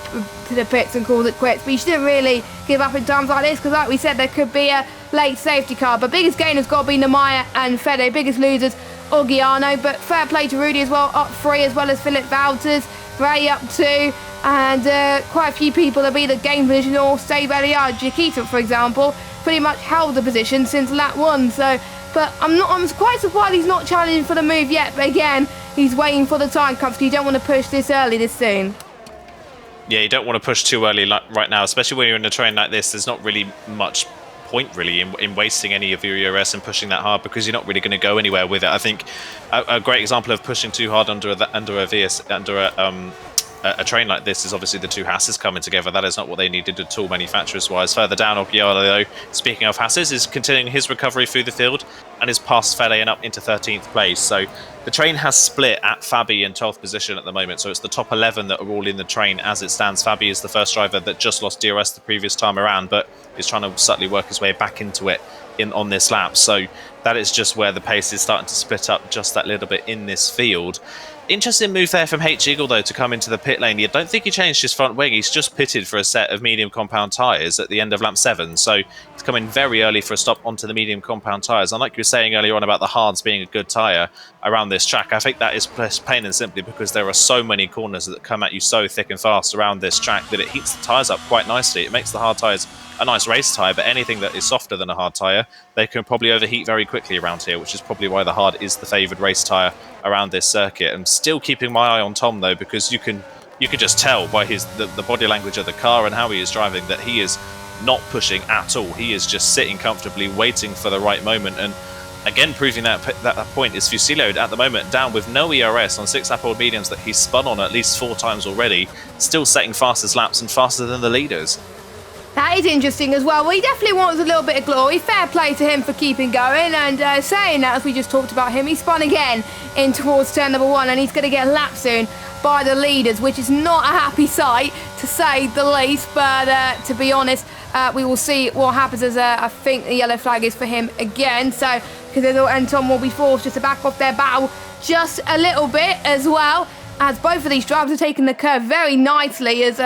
the pits and calls it quits. But you shouldn't really give up in times like this, because like we said, there could be a late safety car. But biggest gainer's got to be Namaya and Fede. Biggest losers, Orgiano. But fair play to Rudy as well, up 3, as well as Philip Valters. Ray up 2. And quite a few people have either gained position or stayed where they are. Jakita, for example, pretty much held the position since lap 1. So, but I'm quite surprised he's not challenging for the move yet. But again, he's waiting for the time comes. You don't want to push this early, this soon. Yeah, you don't want to push too early right now, especially when you're in a train like this. There's not really much point really in wasting any of your ERS and pushing that hard, because you're not really going to go anywhere with it. I think a great example of pushing too hard under a train like this is obviously the two Hasses coming together. That is not what they needed at all, manufacturers-wise. Further down, Ogiano, though, speaking of Hasses, is continuing his recovery through the field and is past Fede and up into 13th place. So the train has split at Fabi in 12th position at the moment. So it's the top 11 that are all in the train as it stands. Fabi is the first driver that just lost DRS the previous time around, but is trying to subtly work his way back into it on this lap. So that is just where the pace is starting to split up just that little bit in this field. Interesting move there from H-Eagle, though, to come into the pit lane. I don't think he changed his front wing. He's just pitted for a set of medium compound tyres at the end of lap 7. So he's coming very early for a stop onto the medium compound tyres. And like you were saying earlier on about the hards being a good tyre around this track, I think that is plain and simply because there are so many corners that come at you so thick and fast around this track that it heats the tyres up quite nicely. It makes the hard tyres a nice race tyre, but anything that is softer than a hard tyre, they can probably overheat very quickly around here, which is probably why the hard is the favoured race tyre around this circuit. I'm still keeping my eye on Tom, though, because you can just tell by the body language of the car and how he is driving that he is not pushing at all. He is just sitting comfortably, waiting for the right moment. And again, proving that point is Fusilio at the moment down with no ERS on 6-lap-old mediums that he's spun on at least 4 times already, still setting fastest laps and faster than the leaders. That is interesting as well. He definitely wants a little bit of glory. Fair play to him for keeping going. And saying that, as we just talked about him, he spun again in towards turn number 1, and he's going to get lapped soon by the leaders, which is not a happy sight, to say the least. But to be honest, we will see what happens, as I think the yellow flag is for him again. So, and Tom will be forced just to back off their battle just a little bit as well, as both of these drivers are taking the curve very nicely, as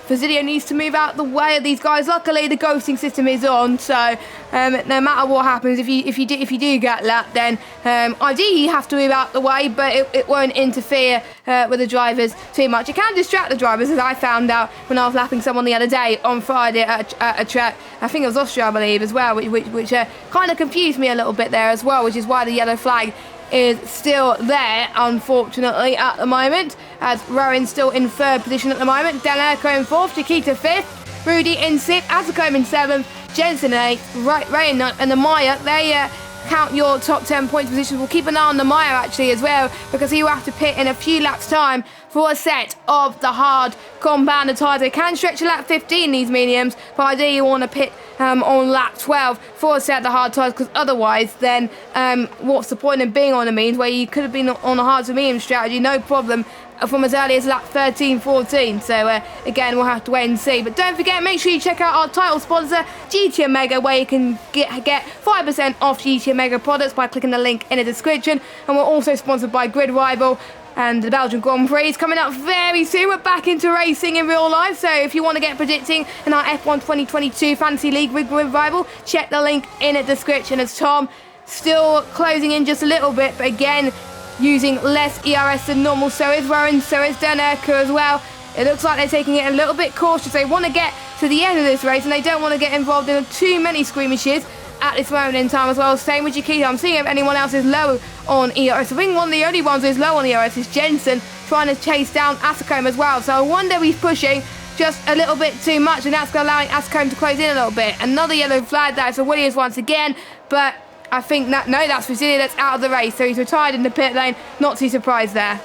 Facecam needs to move out the way of these guys. Luckily, the ghosting system is on, so no matter what happens, if you do get lapped, then ideally you have to move out the way, but it won't interfere with the drivers too much. It can distract the drivers, as I found out when I was lapping someone the other day on Friday at a track. I think it was Austria, I believe, as well, which kind of confused me a little bit there as well, which is why the yellow flag is still there, unfortunately, at the moment, as Rowan's still in 3rd position at the moment, Danerko in 4th, Chiquita 5th, Rudy in 6th, Azakome in 7th, Jensen in 8th, Ray in 9th, and the Maya, they count your top 10 points positions. We'll keep an eye on the Maya actually as well, because he will have to pit in a few laps time for a set of the hard compounder tyres. They can stretch to lap 15, these mediums, but ideally you want to pit on lap 12 for a set of the hard tyres, because otherwise then what's the point of being on the mediums where you could have been on the hard to medium strategy, no problem, from as early as lap 13, 14. So again, we'll have to wait and see. But don't forget, make sure you check out our title sponsor, GT Omega, where you can get 5% off GT Omega products by clicking the link in the description. And we're also sponsored by Grid Rival, and the Belgian Grand Prix is coming up very soon. We're back into racing in real life, so if you want to get predicting in our F1 2022 Fantasy League with Grid Rival, check the link in the description. As Tom still closing in just a little bit, but again using less ERS than normal. So is Warren, so is Danerko as well. It looks like they're taking it a little bit cautious. They want to get to the end of this race, and they don't want to get involved in too many skirmishes at this moment in time as well. Same with Chiquita. I'm seeing if anyone else is low on ERS. I think one of the only ones who's low on ERS is Jensen, trying to chase down Azakome as well. So I wonder if he's pushing just a little bit too much, and that's allowing Azakome to close in a little bit. Another yellow flag there for Williams once again, but I think that, no, that's Facecam that's out of the race, so he's retired in the pit lane. Not too surprised there.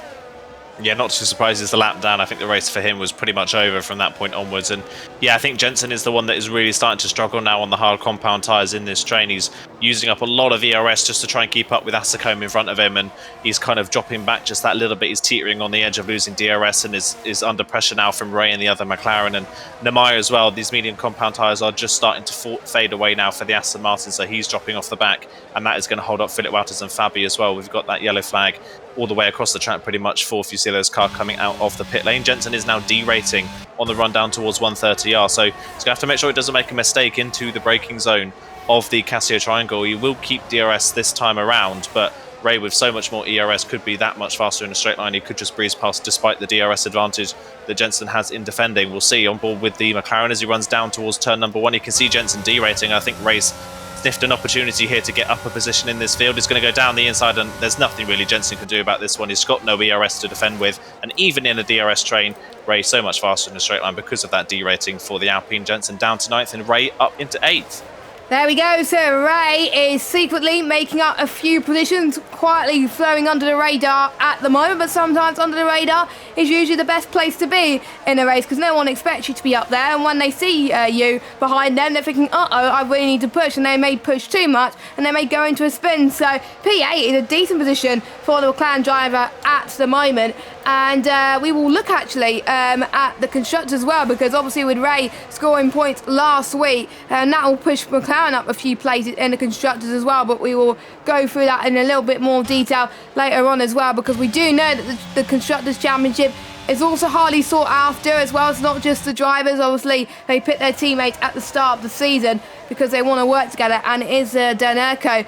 Yeah, not too surprised it's the lap down. I think the race for him was pretty much over from that point onwards. And yeah, I think Jensen is the one that is really starting to struggle now on the hard compound tyres in this train. He's using up a lot of ERS just to try and keep up with Azakome in front of him, and he's kind of dropping back just that little bit. He's teetering on the edge of losing DRS and is under pressure now from Ray and the other McLaren, and Namaya as well. These medium compound tyres are just starting to fade away now for the Aston Martin, so he's dropping off the back, and that is going to hold up Philip Walters and Fabi as well. We've got that yellow flag all the way across the track pretty much for Fusilo's car coming out of the pit lane. Jensen is now derating on the run down towards 130R, so he's going to have to make sure he doesn't make a mistake into the braking zone of the Casio Triangle. He will keep DRS this time around, but Ray with so much more ERS could be that much faster in a straight line. He could just breeze past despite the DRS advantage that Jensen has in defending. We'll see on board with the McLaren as he runs down towards turn number 1. You can see Jensen derating. I think Ray's sniffed an opportunity here to get up a position in this field. He's going to go down the inside, and there's nothing really Jensen can do about this one. He's got no ERS to defend with, and even in a DRS train, Ray so much faster in a straight line because of that derating for the Alpine. Jensen down to 9th and Ray up into 8th. There we go, so Ray is secretly making up a few positions, quietly flowing under the radar at the moment, but sometimes under the radar is usually the best place to be in a race, because no one expects you to be up there, and when they see you behind them, they're thinking, uh-oh, I really need to push, and they may push too much, and they may go into a spin. So P8 is a decent position for the McLaren driver at the moment, and we will look actually at the constructors as well, because obviously with Ray scoring points last week, and that will push McLaren up a few places in the constructors as well, but we will go through that in a little bit more detail later on as well, because we do know that the constructors championship is also highly sought after as well. It's not just the drivers. Obviously they pick their teammates at the start of the season because they want to work together, and it is Danerko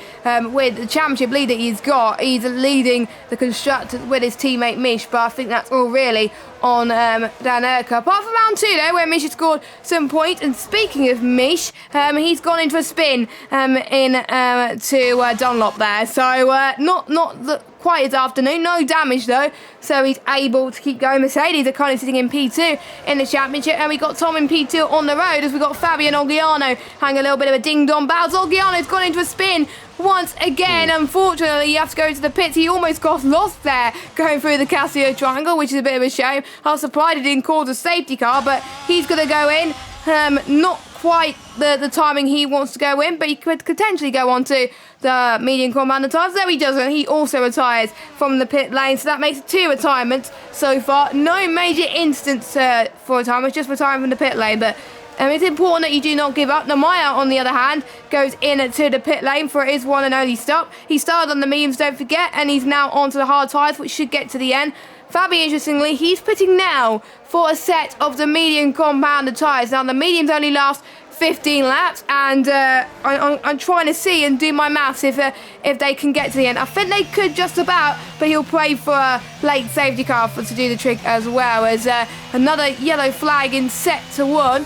with the championship lead that he's got. He's leading the constructors with his teammate Mish, but I think that's all really on Danerko. Apart from round 2 though, where Mish has scored some points, and speaking of Mish, he's gone into a spin to Dunlop there, so not quite his afternoon, no damage though, so he's able to keep going. Mercedes are currently sitting in P2 in the championship, and we got Tom in P2 on the road, as we got Fabian Olgiano having a little bit of a ding-dong bounce. Olgiano's gone into a spin once again. Unfortunately, you have to go to the pits. He almost got lost there going through the Casio Triangle, which is a bit of a shame. I was surprised he didn't cause a safety car, but he's going to go in. Not quite the timing he wants to go in, but he could potentially go on to the medium commander tyres. No, he doesn't. He also retires from the pit lane, so that makes 2 retirements so far. No major instance for retirement, just retiring from the pit lane, but It's important that you do not give up. Namaya, on the other hand, goes into the pit lane for his one and only stop. He started on the mediums, don't forget, and he's now onto the hard tyres, which should get to the end. Fabi, interestingly, he's pitting now for a set of the medium compounded tyres. Now, the mediums only last 15 laps, and I'm trying to see and do my maths if they can get to the end. I think they could just about, but he'll pray for a late safety car to do the trick as well, as another yellow flag in set to 1.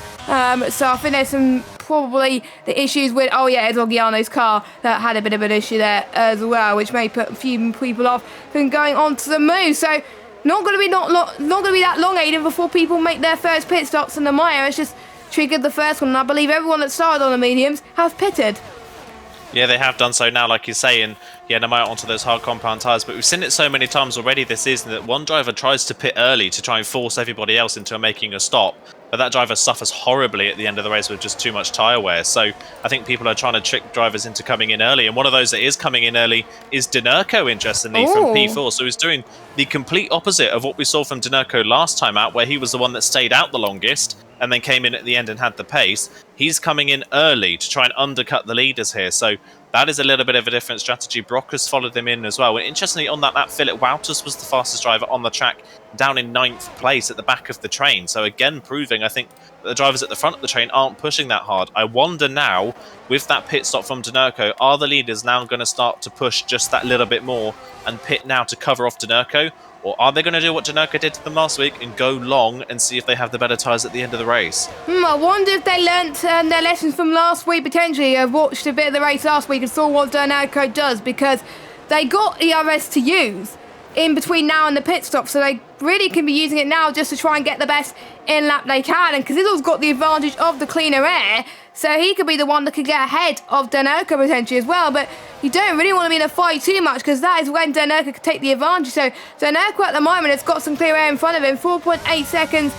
So I think there's some probably the issues with, oh yeah, it's Ogiano's car that had a bit of an issue there as well, which may put a few people off from going on to the move. So not going to be that long, Aiden, before people make their first pit stops, and the Maya has just triggered the first one, and I believe everyone that started on the mediums have pitted. Yeah, they have done so now, like you say, and yeah, no matter onto those hard compound tyres. But we've seen it so many times already this season that one driver tries to pit early to try and force everybody else into making a stop, but that driver suffers horribly at the end of the race with just too much tyre wear. So I think people are trying to trick drivers into coming in early, and one of those that is coming in early is Dinerco, interestingly, from P4. So he's doing the complete opposite of what we saw from Dinerco last time out, where he was the one that stayed out the longest and then came in at the end and had the pace. He's coming in early to try and undercut the leaders here. So that is a little bit of a different strategy. Brock has followed them in as well. And interestingly, on that lap, Philip Wouters was the fastest driver on the track, down in 9th place at the back of the train. So again, proving, I think, that the drivers at the front of the train aren't pushing that hard. I wonder now, with that pit stop from Dinerco, are the leaders now going to start to push just that little bit more and pit now to cover off Dinerco? Or are they going to do what Dinerco did to them last week and go long and see if they have the better tyres at the end of the race? I wonder if they learnt their lessons from last week, potentially. I've watched a bit of the race last week and saw what Dinerco does, because they got ERS to use in between now and the pit stop, so they really can be using it now just to try and get the best in-lap they can. And Cazzizzle's got the advantage of the cleaner air, so he could be the one that could get ahead of Dinerco potentially as well. But you don't really want to be in a fight too much, because that is when Dinerco could take the advantage. So Dinerco at the moment has got some clear air in front of him, 4.8 seconds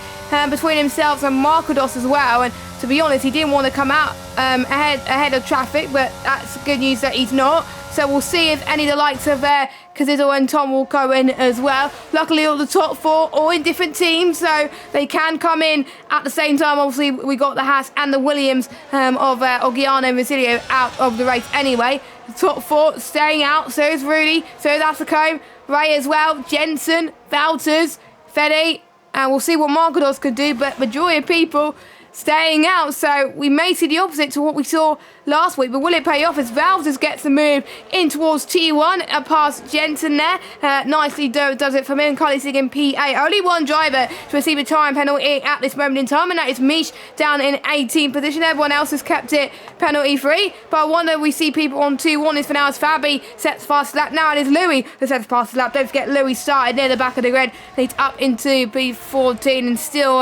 between himself and Markados as well. And to be honest, he didn't want to come out ahead of traffic, but that's good news that he's not. So we'll see if any of the likes of Cazzizzle and Tom will go in as well. Luckily, all the top 4 all in different teams, so they can come in at the same time. Obviously, we got the Haas and the Williams of Ogiano and Vasilio out of the race anyway. The top 4 staying out, so is Rudy, so is Asacombe, Ray as well, Jensen, Valters, Fede, and we'll see what Markados could do, but majority of people staying out, so we may see the opposite to what we saw last week. But will it pay off as Valters gets the move in towards T1 past Jensen there? Nicely does it from him. Carly Sig in P8. Only one driver to receive a time penalty at this moment in time, and that is Mish down in 18th position. Everyone else has kept it penalty free, but I wonder if we see people on 2-1 is for now as Fabi sets fast lap. Now it is Louis that sets fast lap. Don't forget Louis started near the back of the grid, leads up into P14 and still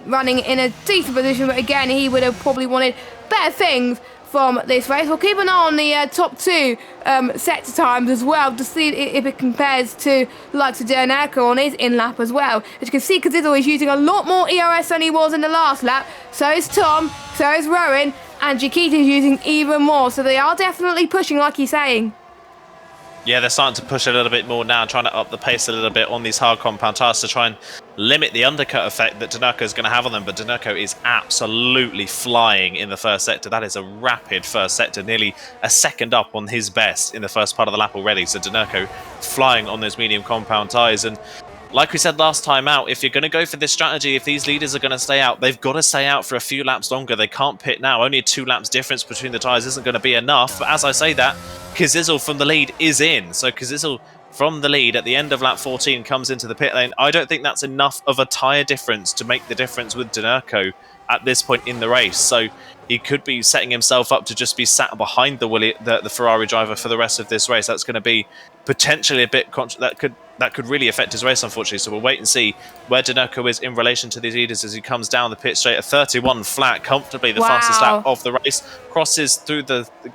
running in a decent position, but again he would have probably wanted better things from this race. We'll keep an eye on the top 2 sector times as well to see if it compares to the likes of Dinerco on his in-lap as well. As you can see, Cazzizzle is using a lot more ERS than he was in the last lap. So is Tom, so is Rowan, and Chiquita is using even more. So they are definitely pushing, like he's saying. Yeah, they're starting to push a little bit more now, trying to up the pace a little bit on these hard compound tyres to try and limit the undercut effect that Dinerco is going to have on them. But Dinerco is absolutely flying in the first sector. That is a rapid first sector, nearly a second up on his best in the first part of the lap already. So Dinerco flying on those medium compound tyres. And like we said last time out, if you're going to go for this strategy, if these leaders are going to stay out, they've got to stay out for a few laps longer. They can't pit now. Only a 2 laps difference between the tyres isn't going to be enough. But as I say that, Cazzizzle from the lead is in. So Cazzizzle from the lead at the end of lap 14 comes into the pit lane. I don't think that's enough of a tyre difference to make the difference with Dinerco at this point in the race. So he could be setting himself up to just be sat behind the Ferrari driver for the rest of this race. That's going to be potentially a bit that could really affect his race, unfortunately. So we'll wait and see where Dinerco is in relation to these leaders as he comes down the pit straight at 31 flat, comfortably the fastest lap of the race. Crosses through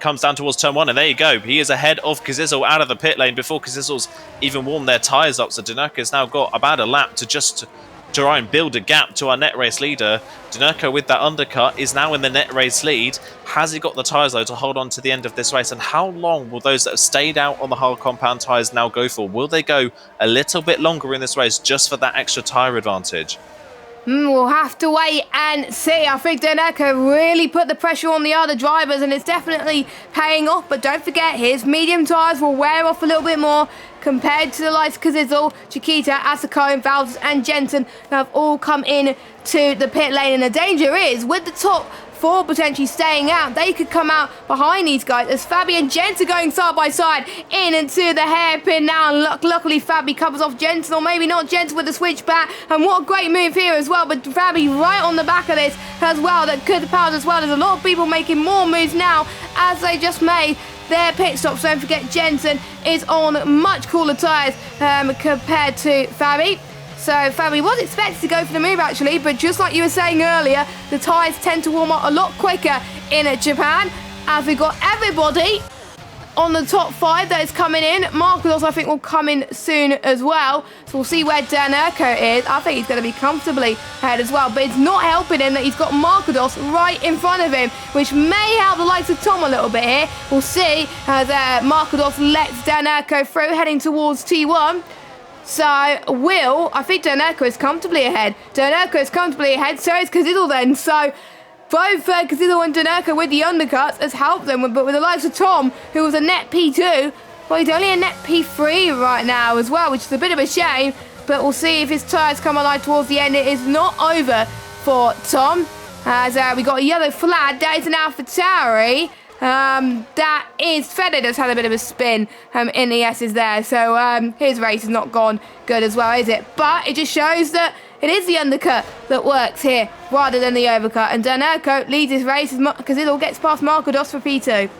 comes down towards turn 1, and there you go. He is ahead of Cazzizzle out of the pit lane before Cazzizzle's even warmed their tyres up. So Dinerco's now got about a lap to just try and build a gap to our net race leader. Dinerco with that undercut is now in the net race lead. Has he got the tyres though to hold on to the end of this race? And how long will those that have stayed out on the hard compound tyres now go for? Will they go a little bit longer in this race just for that extra tyre advantage? We'll have to wait and see. I think Daneco really put the pressure on the other drivers, and it's definitely paying off. But don't forget, his medium tyres will wear off a little bit more compared to the likes of Kazizel, Chiquita, Asako, Valdes and Jensen, who have all come in to the pit lane. And the danger is, with the top 4 potentially staying out, they could come out behind these guys as Fabi and Jensen going side by side in into the hairpin now. And luckily Fabi covers off Jensen, or maybe not, Jensen with the switch back. And what a great move here as well, but Fabi right on the back of this as well, that could power as well. There's a lot of people making more moves now as they just made their pit stops. Don't forget, Jensen is on much cooler tyres compared to Fabi. So Fabi was expected to go for the move actually, but just like you were saying earlier, the tyres tend to warm up a lot quicker in Japan, as we've got everybody on the top 5 that is coming in. Marcos, I think, will come in soon as well. So we'll see where Daneco is. I think he's going to be comfortably ahead as well, but it's not helping him that he's got Marcos right in front of him, which may help the likes of Tom a little bit here. We'll see as Marcos lets Daneco through, heading towards T1. So, I think Daneco is comfortably ahead. Daneco is comfortably ahead, so is Kazizel then. So, both Kazizel and Daneco with the undercuts has helped them. But with the likes of Tom, who was a net P2, well, he's only a net P3 right now as well, which is a bit of a shame. But we'll see if his tyres come alive towards the end. It is not over for Tom, as we got a yellow flag. That is an AlphaTauri. That is Fedder has had a bit of a spin in the S's there, so his race has not gone good as well, is it? But it just shows that it is the undercut that works here rather than the overcut, and Daneco leads his race because it all gets past Marcos for P2.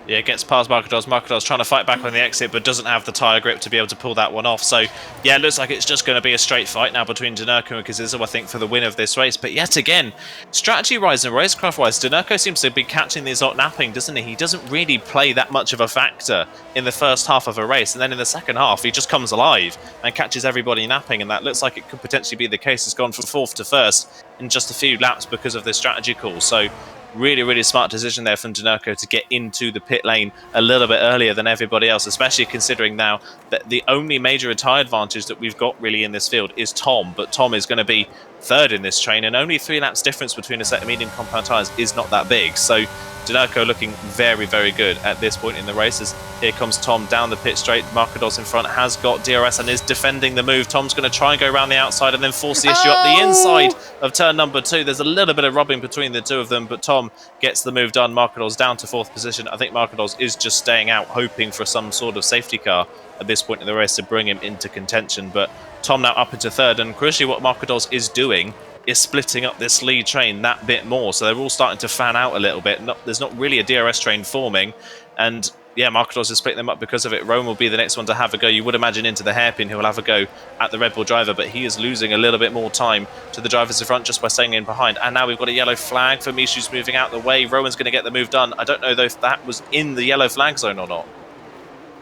Yeah, gets past Marcos. Marcos trying to fight back on the exit, but doesn't have the tyre grip to be able to pull that one off. So, yeah, it looks like it's just going to be a straight fight now between Daneco and Kazizel, I think, for the win of this race. But yet again, strategy-wise and racecraft-wise, Daneco seems to be catching these out napping, doesn't he? He doesn't really play that much of a factor in the first half of a race, and then in the second half, he just comes alive and catches everybody napping, and that looks like it could potentially be the case. He's gone from 4th to 1st in just a few laps because of this strategy call. So, really, really smart decision there from Daneco to get into the pit lane a little bit earlier than everybody else, especially considering now that the only major tyre advantage that we've got really in this field is Tom, but Tom is going to be 3rd in this train, and only 3 laps difference between a set of medium compound tyres is not that big. So Daneco looking very, very good at this point in the races. Here comes Tom down the pit straight. Marcos in front has got DRS and is defending the move. Tom's going to try and go around the outside and then force the issue up the inside of turn number 2. There's a little bit of rubbing between the two of them, but Tom gets the move done. Marcos down to 4th position. I think Marcos is just staying out, hoping for some sort of safety car at this point in the race to bring him into contention. But Tom now up into 3rd, and crucially what Marcos is doing is splitting up this lead train that bit more, so they're all starting to fan out a little bit. There's not really a DRS train forming, and yeah, Marcos is splitting them up because of it. Rowan will be the next one to have a go, you would imagine, into the hairpin, who will have a go at the Red Bull driver, but he is losing a little bit more time to the drivers in front just by staying in behind. And now we've got a yellow flag for Mishu's moving out the way. Rowan's going to get the move done. I don't know though if that was in the yellow flag zone or not.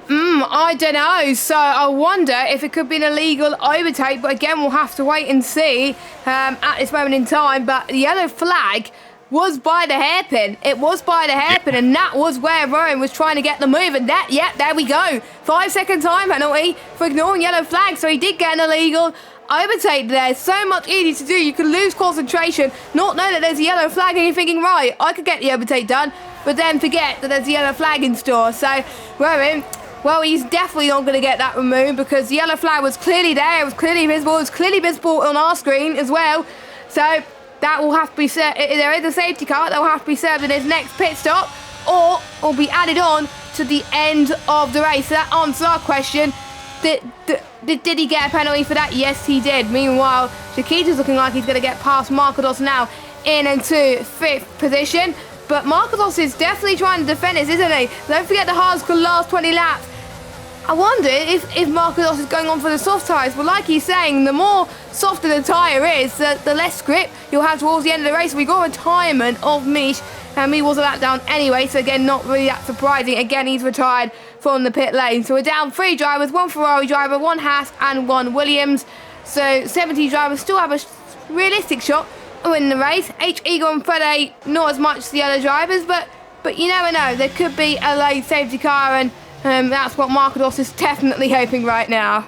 I don't know. So I wonder if it could be an illegal overtake, but again, we'll have to wait and see at this moment in time. But the yellow flag was by the hairpin. It was by the hairpin, and that was where Rowan was trying to get the move. And that, there we go. 5-second time penalty for ignoring yellow flag. So he did get an illegal overtake there. So much easier to do. You can lose concentration, not know that there's a yellow flag, and you're thinking, right, I could get the overtake done, but then forget that there's a yellow flag in store. So Rowan, well, he's definitely not going to get that removed because the yellow flag was clearly there. It was clearly visible. It was clearly visible on our screen as well. So that will have to be served. There is a safety car that will have to be served in his next pit stop, or will be added on to the end of the race. So that answers our question. Did he get a penalty for that? Yes, he did. Meanwhile, Chiquita's looking like he's going to get past Marcos now into 5th position. But Marcos is definitely trying to defend this, isn't he? Don't forget the hards could last 20 laps. I wonder if Marcos is going on for the soft tyres. But like he's saying, the more softer the tyre is, the less grip you'll have towards the end of the race. We got a retirement of Mish, and he was a lap down anyway. So again, not really that surprising. Again, he's retired from the pit lane. So we're down 3 drivers, 1 Ferrari driver, 1 Haas and 1 Williams. So 70 drivers still have a realistic shot to win the race. H. Eagle and Fred not as much as the other drivers, but you never know. There could be a late safety car, and that's what Marcos is definitely hoping right now.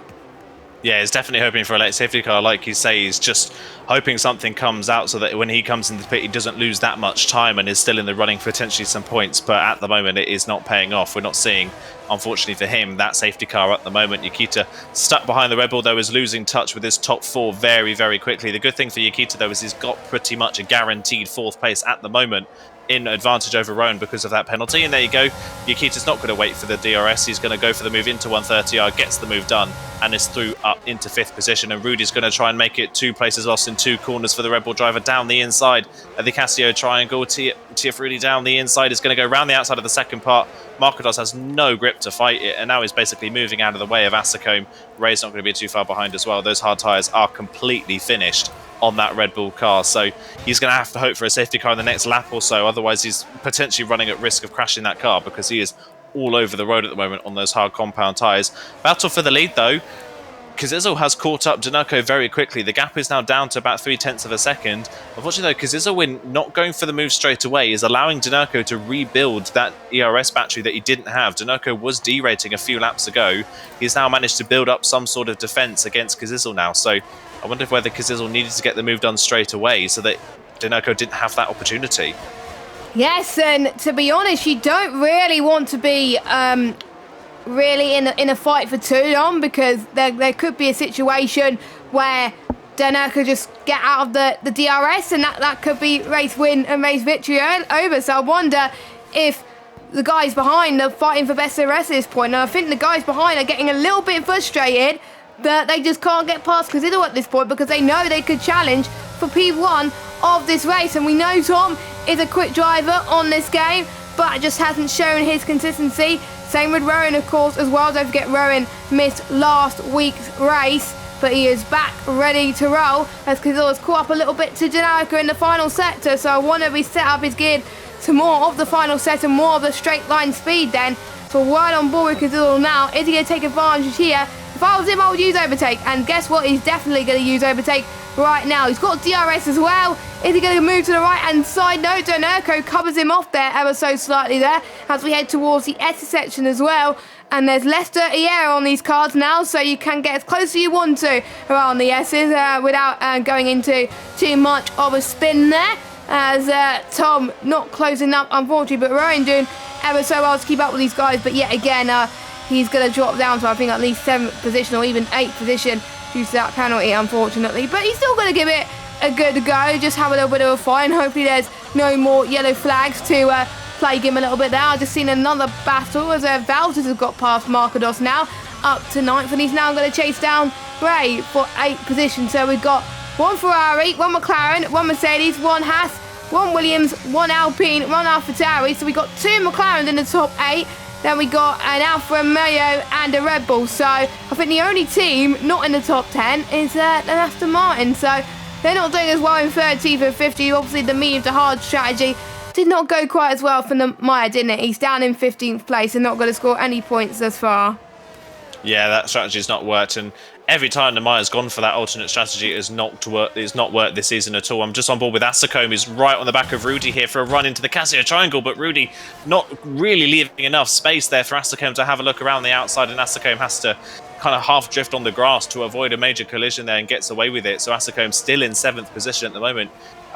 Yeah, he's definitely hoping for a late safety car. Like you say, he's just hoping something comes out so that when he comes into the pit, he doesn't lose that much time and is still in the running for potentially some points. But at the moment, it is not paying off. We're not seeing, unfortunately for him, that safety car at the moment. Nikita, stuck behind the Red Bull, though, is losing touch with his top four very, very quickly. The good thing for Nikita, though, is he's got pretty much a guaranteed fourth place at the moment, in advantage over Rowan because of that penalty. And there you go. Nikita's not going to wait for the DRS. He's going to go for the move into 130R, gets the move done, and is through up into 5th position. And Rudy's going to try and make it 2 places lost in 2 corners for the Red Bull driver down the inside of the Casio triangle. TF Rudy down the inside is going to go around the outside of the second part. Markados has no grip to fight it, and now he's basically moving out of the way of Asacombe. Ray's not going to be too far behind as well. Those hard tyres are completely finished on that Red Bull car, so he's going to have to hope for a safety car in the next lap or so. Otherwise, he's potentially running at risk of crashing that car because he is all over the road at the moment on those hard compound tyres. Battle for the lead, though. Kazizel has caught up Danurko very quickly. The gap is now down to about 0.3 of a second. Unfortunately, though, Kazizel, in not going for the move straight away, is allowing Danurko to rebuild that ERS battery that he didn't have. Danurko was derating a few laps ago. He's now managed to build up some sort of defence against Kazizel now. So I wonder whether Kazizel needed to get the move done straight away so that Danurko didn't have that opportunity. Yes, and to be honest, you don't really want to be really in a fight for too long, because there could be a situation where Danurko could just get out of the DRS, and that could be race win and race victory over. So I wonder if the guys behind are fighting for best DRS at this point. And I think the guys behind are getting a little bit frustrated that they just can't get past Kazizel at this point, because they know they could challenge for P1 of this race. And we know Tom is a quick driver on this game, but just hasn't shown his consistency. Same with Rowan, of course, as well. Don't forget, Rowan missed last week's race, but he is back ready to roll as Kazizel has caught up a little bit to Danurko in the final sector. So I wonder if he set up his gear to more of the final set and more of the straight line speed then. So right on board with Kazizel now. Is he going to take advantage here? If I was him, I would use overtake. And guess what? He's definitely going to use overtake right now. He's got DRS as well. Is he going to move to the right-hand side? No, Danurko covers him off there ever so slightly there as we head towards the S section as well. And there's less dirty air on these cars now, so you can get as close as you want to around the S's without going into too much of a spin there. As Tom not closing up, unfortunately, but Rowan doing ever so well to keep up with these guys. But yet again, he's going to drop down to, I think, at least 7th position or even 8th position due to that penalty, unfortunately. But he's still going to give it a good go, just have a little bit of a fight. Hopefully there's no more yellow flags to plague him a little bit there. I've just seen another battle as Valters has got past Markados now, up to 9th, and he's now going to chase down Ray for 8th position. So we've got 1 Ferrari, 1 McLaren, 1 Mercedes, 1 Haas, 1 Williams, 1 Alpine, 1 AlphaTauri. So we got 2 McLaren in the top 8. Then we got an Alfa Romeo and a Red Bull. So I think the only team not in the top 10 is an Aston Martin. So they're not doing as well in 30th and 50th. Obviously, the medium to hard strategy did not go quite as well for the Meyer, didn't it? He's down in 15th place and not going to score any points thus far. Yeah, that strategy's not worked, and every time the Meyer's gone for that alternate strategy, it's not worked this season at all. I'm just on board with Asacombe, who's right on the back of Rudy here for a run into the Casio triangle, but Rudy not really leaving enough space there for Asacombe to have a look around the outside, and Asacombe has to kind of half drift on the grass to avoid a major collision there and gets away with it. So Asacombe still in 7th position at the moment.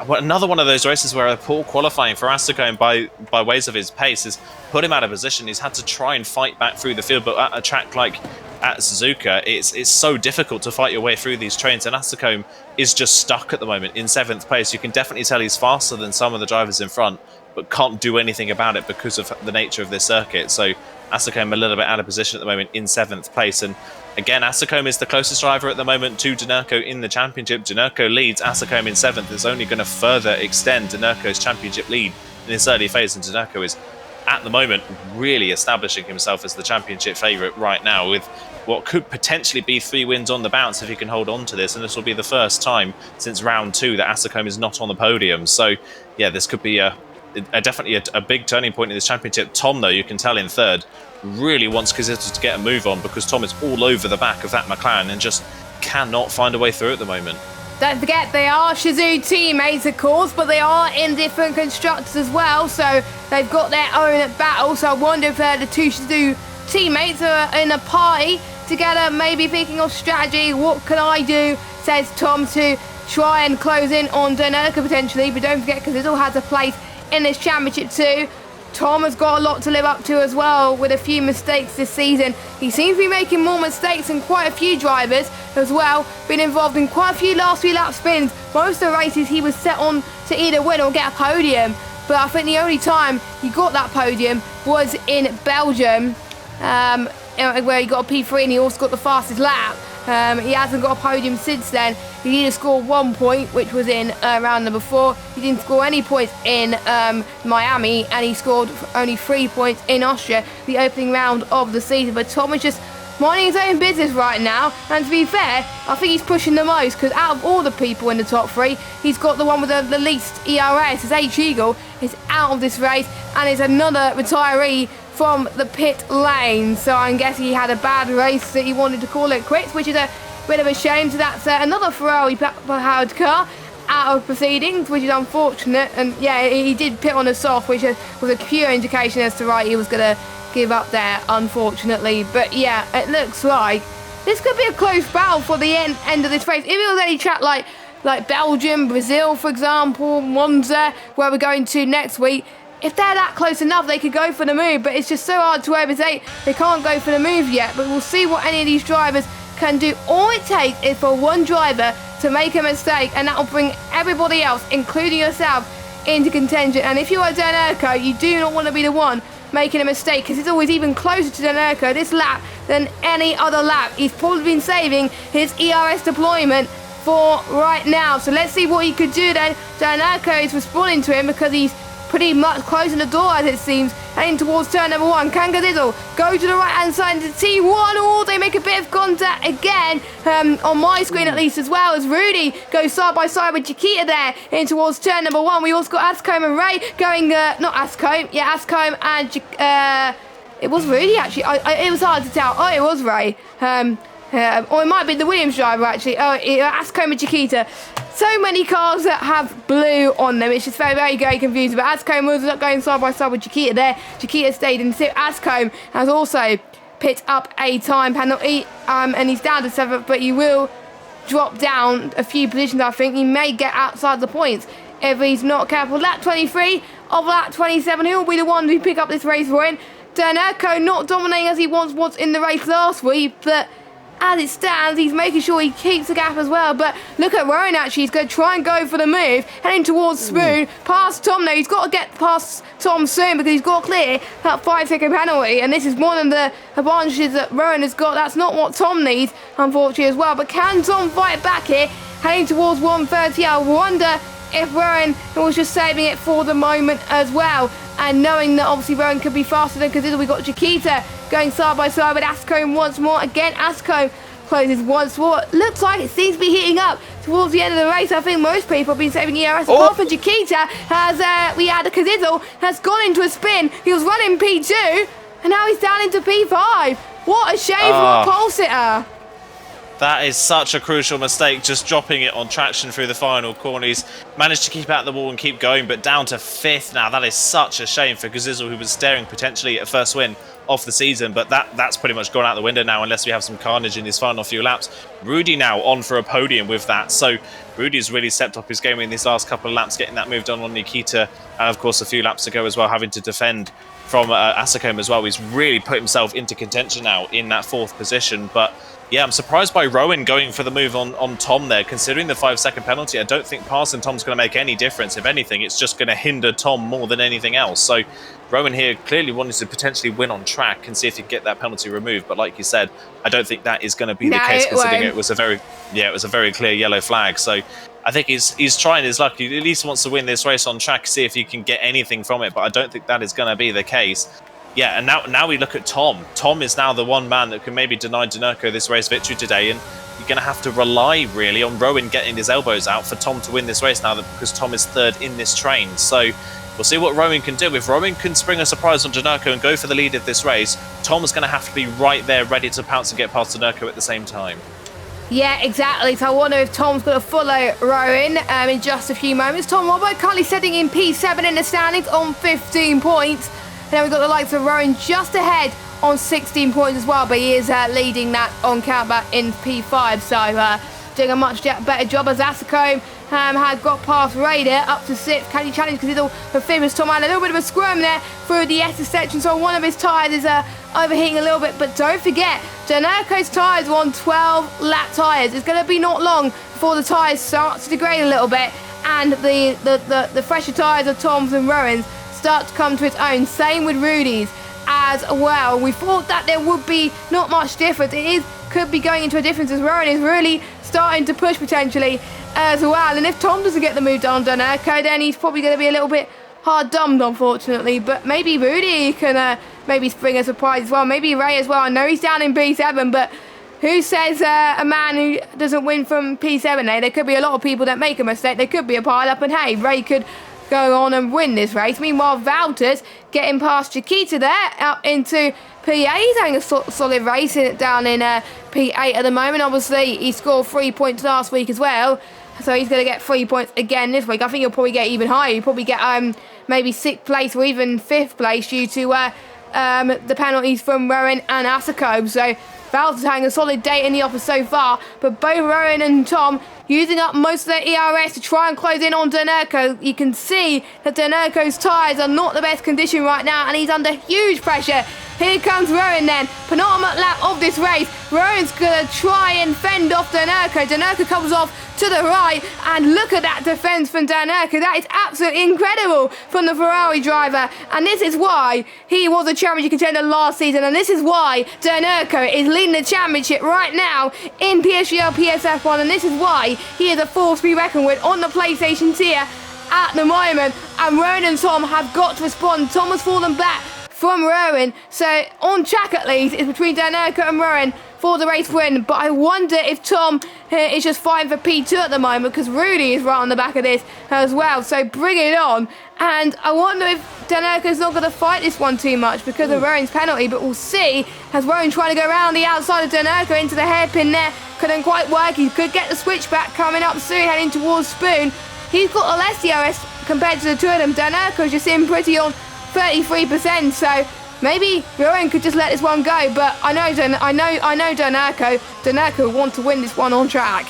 Another one of those races where a poor qualifying for Asacombe by ways of his pace has put him out of position. He's had to try and fight back through the field, but at a track like at Suzuka, it's so difficult to fight your way through these trains, and Asacombe is just stuck at the moment in 7th place. You can definitely tell he's faster than some of the drivers in front, but can't do anything about it because of the nature of this circuit. So Asacombe a little bit out of position at the moment in 7th place. And again, Asacombe is the closest driver at the moment to Danurko in the championship. Danurko leads, Asacombe in 7th is only going to further extend Danurko's championship lead in this early phase. And Danurko is, at the moment, really establishing himself as the championship favourite right now, with what could potentially be 3 wins on the bounce if he can hold on to this. And this will be the first time since round 2 that Asacombe is not on the podium. So, yeah, this could be definitely a big turning point in this championship. Tom, though, you can tell in 3rd, really wants Kazizel to get a move on, because Tom is all over the back of that McLaren and just cannot find a way through at the moment. Don't forget, they are Shazoo teammates, of course, but they are in different constructors as well, so they've got their own battle. So I wonder if the 2 Shazoo teammates are in a party together, maybe thinking of strategy. What can I do, says Tom, to try and close in on Danerka potentially. But don't forget, because it all has a place in this championship too. Tom has got a lot to live up to as well, with a few mistakes this season. He seems to be making more mistakes than quite a few drivers as well. Been involved in quite a few last few lap spins. Most of the races he was set on to either win or get a podium. But I think the only time he got that podium was in Belgium, where he got a P3 and he also got the fastest lap. He hasn't got a podium since then. He did score 1 point, which was in round number 4. He didn't score any points in Miami, and he scored only 3 points in Austria, the opening round of the season. But Tom is just minding his own business right now, and to be fair, I think he's pushing the most, because out of all the people in the top 3, he's got the one with the least ERS. His H-Eagle is out of this race, and is another retiree from the pit lane. So I'm guessing he had a bad race that he wanted to call it quits, which is a bit of a shame. So that's another Ferrari-powered car out of proceedings, which is unfortunate. And yeah, he did pit on a soft, which was a pure indication as to he was going to give up there, unfortunately. But yeah, it looks like this could be a close battle for the end of this race. If it was any track like Belgium, Brazil, for example, Monza, where we're going to next week, if they're that close enough, they could go for the move, but it's just so hard to overtake. They can't go for the move yet, but we'll see what any of these drivers can do. All it takes is for one driver to make a mistake, and that will bring everybody else, including yourself, into contention. And if you are Danerka, you do not want to be the one making a mistake, because it's always even closer to Danerka this lap than any other lap. He's probably been saving his ERS deployment for right now. So let's see what he could do then. Danerka is responding to him because he's pretty much closing the door, as it seems, heading towards turn number 1. Can Gadizzle go to the right hand side to T1? Oh, they make a bit of contact again, on my screen at least, as well, as Rudy goes side by side with Chiquita there in towards turn number 1. We also got Ascombe and Ray going, not Ascombe, yeah, Ascombe and it was Rudy actually. It was hard to tell. Oh, it was Ray. Or it might be the Williams driver actually. Oh, Ascombe and Chiquita. So many cars that have blue on them. It's just very confusing. But Ascombe was going side by side with Chiquita there. Chiquita stayed in 6th. Ascombe has also picked up a time penalty, and he's down to 7th. But he will drop down a few positions. I think he may get outside the points if he's not careful. Lap 23 of lap 27. He'll be the one who pick up this race for him. Danerka not dominating as he once was in the race last week, but as it stands, he's making sure he keeps the gap as well. But look at Rowan actually. He's going to try and go for the move. Heading towards Spoon. Past Tom now. He's got to get past Tom soon because he's got to clear that 5-second penalty. And this is one of the advantages that Rowan has got. That's not what Tom needs, unfortunately, as well. But can Tom fight back here? Heading towards 130. I wonder if Rowan was just saving it for the moment as well. And knowing that obviously Rowan could be faster than Cazidda, we got Chiquita going side by side with Ascombe once more. Again, Ascombe closes once more. Looks like it seems to be heating up towards the end of the race. I think most people have been saving ERS. Apart from Chiquita, as we had Cazidda has gone into a spin. He was running P2, and now he's down into P5. What a shame for a pole sitter. That is such a crucial mistake, just dropping it on traction through the final corner. He's managed to keep out the wall and keep going, but down to 5th now. That is such a shame for Gazizzle, who was staring potentially at first win of the season, but that's pretty much gone out the window now unless we have some carnage in his final few laps. Rudy now on for a podium with that, so Rudy's really stepped up his game in these last couple of laps, getting that move done on Nikita, and of course a few laps ago as well, having to defend from Ascombe as well. He's really put himself into contention now in that 4th position, but yeah, I'm surprised by Rowan going for the move on Tom there. Considering the 5-second penalty, I don't think passing Tom's going to make any difference. If anything, it's just going to hinder Tom more than anything else. So Rowan here clearly wanted to potentially win on track and see if he can get that penalty removed. But like you said, I don't think that is going to be the case, considering it was a very clear yellow flag. So I think he's trying his luck. He at least wants to win this race on track, see if he can get anything from it. But I don't think that is going to be the case. Yeah, and now we look at Tom. Tom is now the one man that can maybe deny Danerka this race victory today, and you're going to have to rely really on Rowan getting his elbows out for Tom to win this race now, because Tom is 3rd in this train. So we'll see what Rowan can do. If Rowan can spring a surprise on Danerka and go for the lead of this race, Tom's going to have to be right there ready to pounce and get past Danerka at the same time. Yeah, exactly. So I wonder if Tom's going to follow Rowan in just a few moments. Tom Robbo currently sitting in P7 in the standings on 15 points. And then we've got the likes of Rowan just ahead on 16 points as well, but he is leading that on countback in P5, so doing a much better job as Facecam had got past Raider up to 6th. Can he challenge Cazzizzle for 5th? Tom had a little bit of a squirm there through the S section, so one of his tyres is overheating a little bit, but don't forget, Danerco's tyres were on 12 lap tyres. It's going to be not long before the tyres start to degrade a little bit, and the fresher tyres of Tom's and Rowan's start to come to its own. Same with Rudy's as well. We thought that there would be not much difference. Could be going into a difference as Rowan is really starting to push potentially as well. And if Tom doesn't get the move done on Danerco, then he's probably going to be a little bit hard dumbed, unfortunately. But maybe Rudy can maybe spring a surprise as well. Maybe Ray as well. I know he's down in P7, but who says a man who doesn't win from P7? There could be a lot of people that make a mistake. There could be a pile up, and hey, Ray could go on and win this race. Meanwhile, Valters getting past Chiquita there up into P8. He's having a solid race down in P8 at the moment. Obviously, he scored 3 points last week as well, so he's going to get 3 points again this week. I think he'll probably get even higher. He'll probably get maybe 6th place or even 5th place due to the penalties from Rowan and Facecam. So Valters having a solid day in the office so far, but both Rowan and Tom using up most of their ERS to try and close in on Danerco. You can see that Danerco's tyres are not the best condition right now, and he's under huge pressure. Here comes Rowan then, penultimate lap of this race. Rowan's going to try and fend off Danerco. Danerco comes off to the right, and look at that defence from Danerco. That is absolutely incredible from the Ferrari driver, and this is why he was a championship contender last season, and this is why Danerco is leading the championship right now in PSGL PSF1, and this is why he is a force to be reckoned with on the PlayStation tier at the moment. And Rowan and Tom have got to respond. Tom has fallen back from Rowan, so on track at least it's between Danerco and Rowan for the race win. But I wonder if Tom is just fighting for P2 at the moment, because Rudy is right on the back of this as well, so bring it on. And I wonder if Danerco's not going to fight this one too much because of Rowan's penalty, but we'll see, as Rowan trying to go around the outside of Danerco into the hairpin there. Couldn't quite work. He could get the switchback coming up soon, heading towards Spoon. He's got a less DRS compared to the two of them. Danerco's just in pretty on 33%, so maybe Rowan could just let this one go. But I know Danerco. Danerco will want to win this one on track.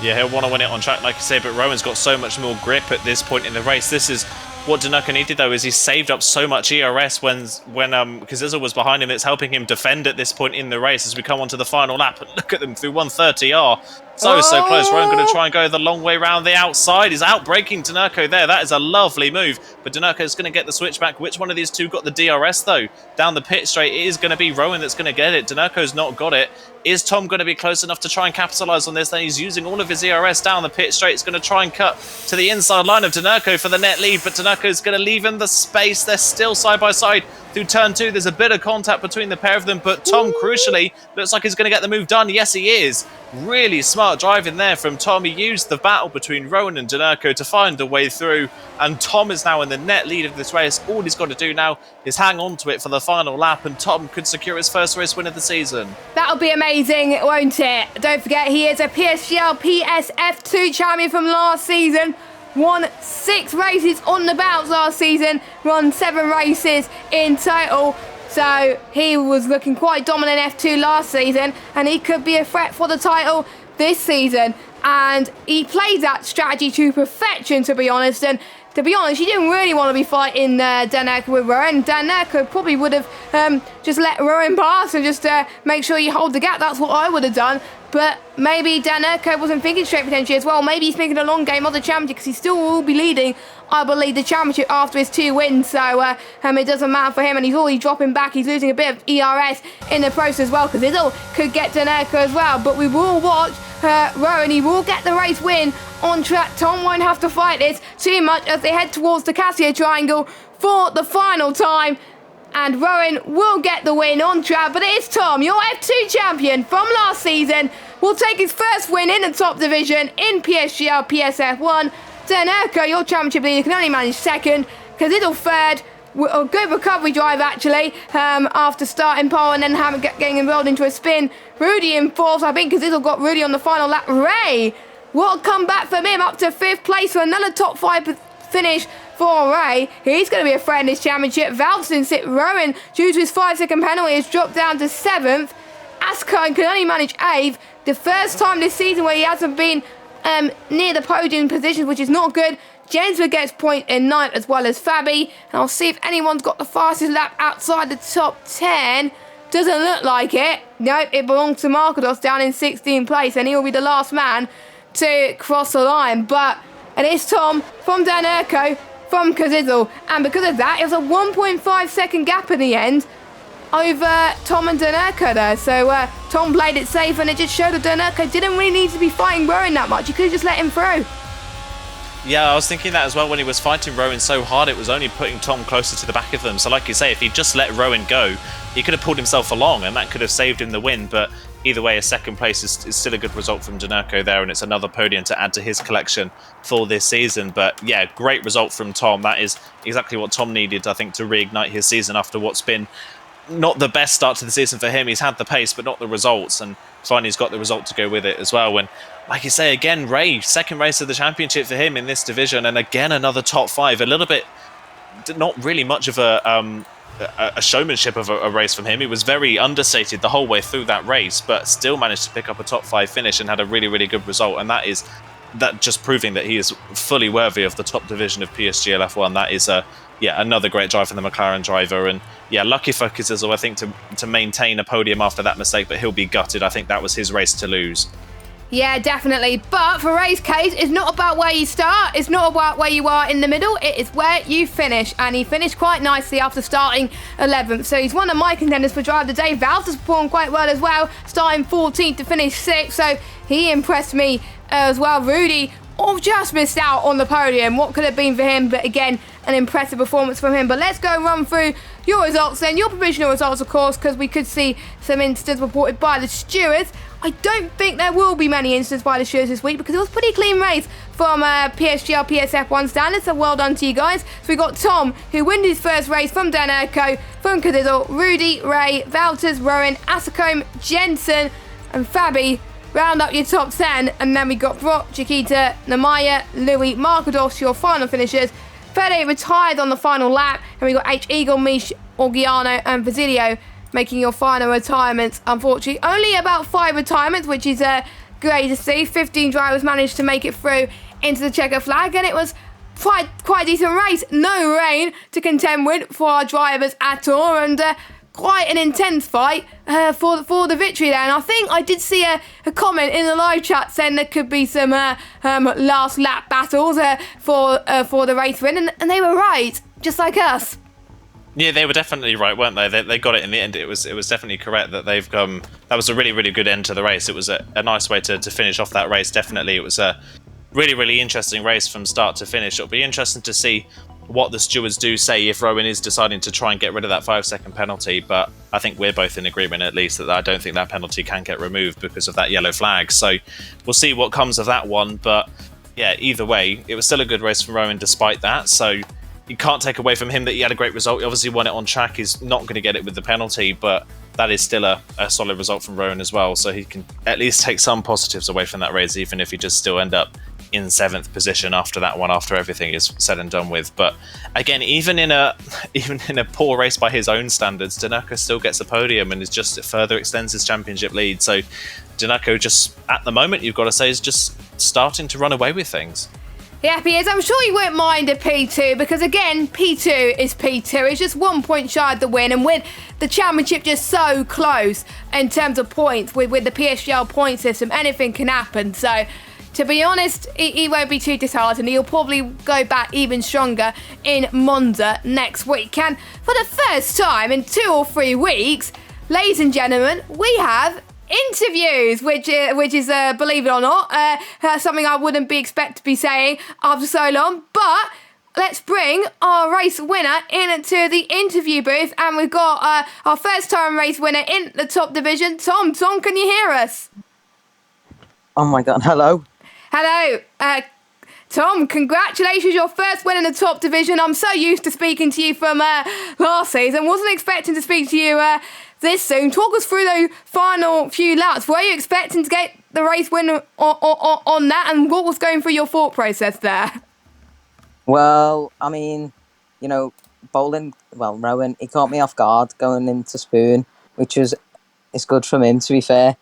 Yeah, he'll want to win it on track, like I say, but Rowan's got so much more grip at this point in the race. This is what Danerco needed, though, is he saved up so much ERS when Cazzizzle was behind him. It's helping him defend at this point in the race as we come on to the final lap. And look at them through 130R. So close. Rowan going to try and go the long way round the outside. He's outbraking Danerco there. That is a lovely move. But Danerco's going to get the switchback. Which one of these two got the DRS, though? Down the pit straight, it is going to be Rowan that's going to get it. Danerco's not got it. Is Tom going to be close enough to try and capitalise on this? Then he's using all of his ERS down the pit straight. He's going to try and cut to the inside line of Danerco for the net lead. But Danerco's going to leave him the space. They're still side by side through turn 2. There's a bit of contact between the pair of them. But Tom, crucially, looks like he's going to get the move done. Yes, he is. Really smart driving there from Tom. He used the battle between Rowan and Danerco to find a way through, and Tom is now in the net lead of this race. All he's got to do now is hang on to it for the final lap, and Tom could secure his first race win of the season. That'll be amazing, won't it? Don't forget, he is a PSGL PSF2 champion from last season. Won 6 races on the bounce last season, won 7 races in total. So he was looking quite dominant F2 last season, and he could be a threat for the title this season. And he played that strategy to perfection, to be honest. And to be honest, he didn't really want to be fighting Danerco with Rowan. Danerco probably would have just let Rowan pass and just make sure you hold the gap. That's what I would have done. But maybe Danerco wasn't thinking straight potentially as well. Maybe he's thinking a long game of the championship, because he still will be leading, I believe, the championship after his 2 wins. So it doesn't matter for him, and he's already dropping back. He's losing a bit of ERS in the process as well, because it all could get Danerco as well. But we will watch Rowan. He will get the race win on track. Tom won't have to fight this too much as they head towards the Casio Triangle for the final time. And Rowan will get the win on track. But it is Tom, your F2 champion from last season, will take his first win in the top division in PSGL PSF1. Danerco, your championship leader, can only manage 2nd. Cazzizzle 3rd. A good recovery drive, actually, after starting pole and then getting involved into a spin. Rudy in 4th. I think Cazzizzle got Rudy on the final lap. Ray, what a comeback from him, up to 5th place for another top 5 finish for Ray. He's going to be a threat in this championship. Valton sit Rowan, due to his 5-second penalty, has dropped down to 7th. Ascone can only manage 8th. The first time this season where he hasn't been near the podium positions, which is not good. Jensford gets point in 9th as well as Fabi. And I'll see if anyone's got the fastest lap outside the top 10. Doesn't look like it. Nope, it belongs to Markados down in 16th place, and he'll be the last man to cross the line. But it is Tom from Dan Urco from Kazizzle, and because of that, it was a 1.5 second gap in the end over Tom and Dan Urco there. So Tom played it safe, and it just showed that Dan Urco didn't really need to be fighting Rowan that much. He could have just let him through. Yeah, I was thinking that as well. When he was fighting Rowan so hard, it was only putting Tom closer to the back of them. So like you say, if he just let Rowan go, he could have pulled himself along, and that could have saved him the win. But either way, a second place is still a good result from Danerco there, and it's another podium to add to his collection for this season. But yeah, great result from Tom. That is exactly what Tom needed, I think, to reignite his season after what's been not the best start to the season for him. He's had the pace, but not the results, and finally he's got the result to go with it as well. And like you say, again, Ray, second race of the championship for him in this division, and again another top 5. A little bit, not really much of a showmanship of a race from him. He was very understated the whole way through that race, but still managed to pick up a top 5 finish and had a really, really good result. And that just proving that he is fully worthy of the top division of PSGL F1. That is another great drive from the McLaren driver. And yeah, lucky for Kazizzle, I think, to maintain a podium after that mistake, but he'll be gutted. I think that was his race to lose. Yeah, definitely. But for Ray's case, it's not about where you start. It's not about where you are in the middle. It is where you finish. And he finished quite nicely after starting 11th. So he's one of my contenders for Drive of the Day. Valve has performed quite well as well, starting 14th to finish 6th. So he impressed me as well. Rudy just missed out on the podium. What could have been for him? But again, an impressive performance from him. But let's go run through your results then. Your provisional results, of course, because we could see some incidents reported by the stewards. I don't think there will be many incidents by the stewards this week because it was a pretty clean race from PSGL PSF1 standards, so well done to you guys. So we got Tom, who wins his first race from Dan Urco, from Kazizzle, Rudy, Ray, Valters, Rowan, Asacombe, Jensen, and Fabi. Round up your top 10, and then we got Brock, Chiquita, Namaya, Louis, Markados, your final finishers. Fede retired on the final lap, and we got H. Eagle, Mish, Orgiano, and Basilio making your final retirements. Unfortunately, only about 5 retirements, which is great to see. 15 drivers managed to make it through into the checker flag, and it was quite a decent race. No rain to contend with for our drivers at all, and quite an intense fight for the victory there. And I think I did see a comment in the live chat saying there could be some last lap battles for the race win, and they were right, just like us. Yeah, they were definitely right, weren't they? They got it in the end. It was definitely correct that they've that was a really, really good end to the race. It was a nice way to finish off that race. Definitely, it was a really, really interesting race from start to finish. It'll be interesting to see what the stewards do say if Rowan is deciding to try and get rid of that 5-second penalty. But I think we're both in agreement, at least, that I don't think that penalty can get removed because of that yellow flag. So we'll see what comes of that one. But yeah, either way, it was still a good race from Rowan despite that. So you can't take away from him that he had a great result. He obviously won it on track. He's not going to get it with the penalty, but that is still a solid result from Rowan as well. So he can at least take some positives away from that race, even if he just still end up in 7th position after that one, after everything is said and done with. But again, even in a poor race by his own standards, Danerco still gets a podium and it further extends his championship lead. So Danerco, just at the moment, you've got to say, is just starting to run away with things. Yeah, he is. I'm sure he won't mind a P2 because, again, P2 is P2. It's just 1 point shy of the win, and with the championship just so close in terms of points, with the PSGL point system, anything can happen. So, to be honest, he won't be too disheartened. He'll probably go back even stronger in Monza next week. And for the first time in 2 or 3 weeks, ladies and gentlemen, we have interviews, which is believe it or not, something I wouldn't be expect to be saying after so long. But let's bring our race winner into the interview booth, and we've got our first time race winner in the top division, Tom. Tom, can you hear us? Oh my God! Hello. Tom, congratulations, your first win in the top division. I'm so used to speaking to you from last season. Wasn't expecting to speak to you this soon. Talk us through those final few laps. Were you expecting to get the race win on that, and what was going through your thought process there? Well, I mean, Rowan, he caught me off guard going into spoon, which was it's good from him, to be fair.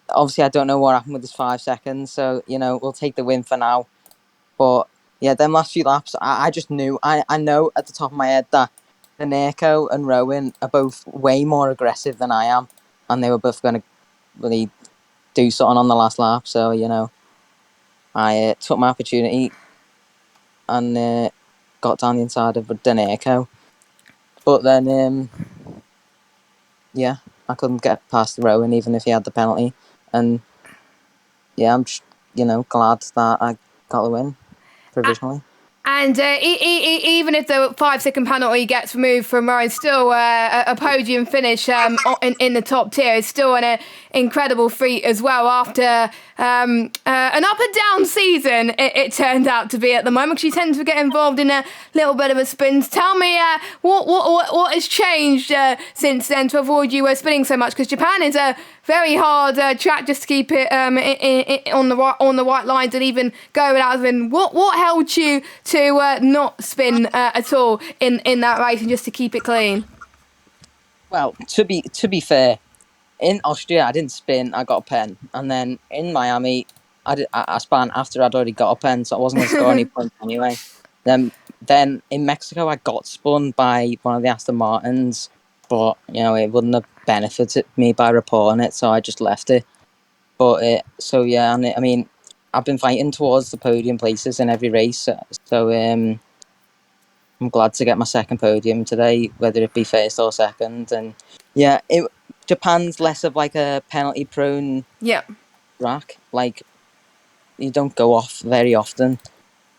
Obviously, I don't know what happened with his 5 seconds, so we'll take the win for now. But yeah, them last few laps, I just knew. I know at the top of my head that Daneko and Rowan are both way more aggressive than I am, and they were both going to really do something on the last lap. So I took my opportunity and got down the inside of Daneko. But then, yeah, I couldn't get past Rowan even if he had the penalty. And yeah, I'm just, glad that I got the win provisionally. And even if the 5-second penalty gets removed from Ryan, still a podium finish in the top tier is still an incredible feat as well. After an up and down season, it turned out to be at the moment. She tends to get involved in a little bit of a spins. Tell me what has changed since then to avoid you spinning so much? Because Japan is a very hard track just to keep it on the right lines and even go without spin. What held you to not spin at all in that race and just to keep it clean? Well, to be fair, in Austria I didn't spin. I got a pen, and then in Miami I spun after I'd already got a pen, so I wasn't going to score any points anyway. Then in Mexico I got spun by one of the Aston Martins, but it wouldn't have benefited me by reporting it, so I just left it. But I mean, I've been fighting towards the podium places in every race, so I'm glad to get my second podium today, whether it be first or second. And yeah, Japan's less of like a penalty prone track. Like, you don't go off very often,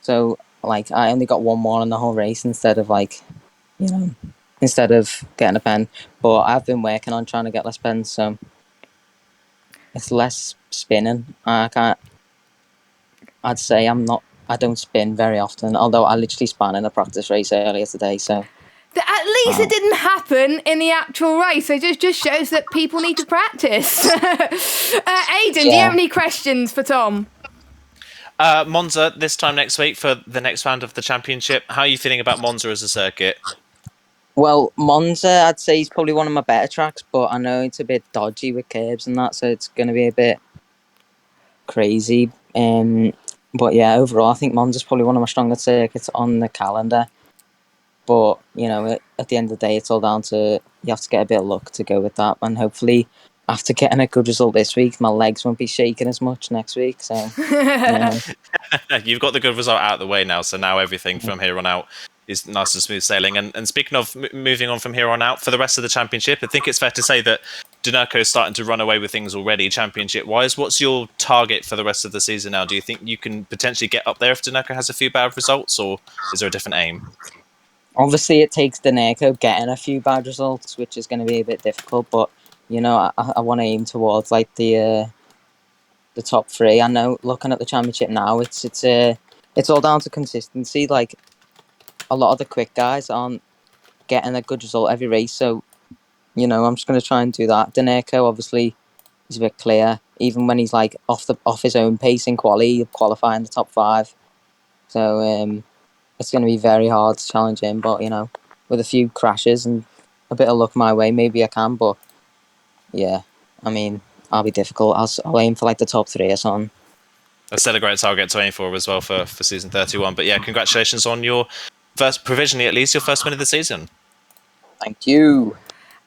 so like I only got one more in the whole race instead of instead of getting a pen. But I've been working on trying to get less pens, so it's less spinning. I'd say I don't spin very often, although I literally spun in a practice race earlier today, so at least it didn't happen in the actual race. So it just shows that people need to practice. Aidan, do you have any questions for Tom? Monza this time next week for the next round of the championship. How are you feeling about Monza as a circuit? Well, Monza, I'd say, is probably one of my better tracks, but I know it's a bit dodgy with curbs and that, so it's going to be a bit crazy. But yeah, overall, I think Monza's probably one of my stronger circuits on the calendar. But, at the end of the day, it's all down to, you have to get a bit of luck to go with that. And hopefully, after getting a good result this week, my legs won't be shaking as much next week. So, You've got the good result out of the way now, so now everything from here on out is nice and smooth sailing. And speaking of moving on from here on out, for the rest of the championship, I think it's fair to say that Daneko is starting to run away with things already, championship-wise. What's your target for the rest of the season now? Do you think you can potentially get up there if Daneko has a few bad results, or is there a different aim? Obviously, it takes Daneko getting a few bad results, which is going to be a bit difficult. But I want to aim towards like the top three. I know, looking at the championship now, it's all down to consistency. Like, a lot of the quick guys aren't getting a good result every race, so I'm just going to try and do that. Daneko obviously is a bit clear, even when he's like off his own pace in quali, he'll qualify in the top 5. So it's going to be very hard to challenge him, but with a few crashes and a bit of luck my way, maybe I can. But yeah, I mean, I'll be difficult. I'll aim for like the top 3 or something. That's still a great target to aim for as well for season 31. But yeah, congratulations on your first, provisionally at least, your first win of the season. Thank you.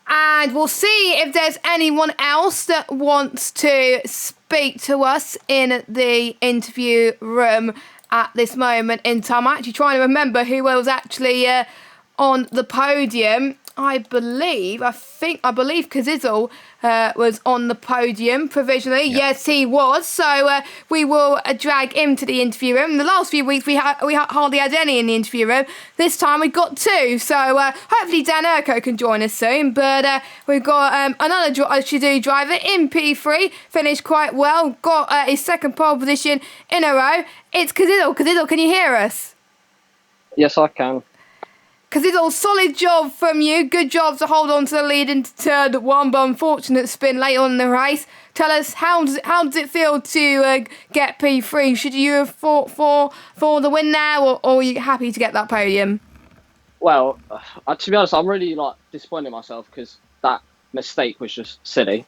And we'll see if there's anyone else that wants to speak to us in the interview room at this moment in time. I'm actually trying to remember who was actually on the podium. I believe Kazizel was on the podium provisionally. Yep. Yes, he was. So we will drag him to the interview room. The last few weeks we hardly had any in the interview room. This time we've got 2. So hopefully Daneko can join us soon. But we've got another Shidoo driver in P3. Finished quite well. Got his second pole position in a row. It's Kazizel. Kazizel, can you hear us? Yes, I can. Because it's all solid job from you. Good job to hold on to the lead into turn one, but unfortunate spin late on in the race. Tell us, how does it feel to get P3? Should you have fought for the win now, or are you happy to get that podium? Well, to be honest, I'm really disappointed in myself because that mistake was just silly.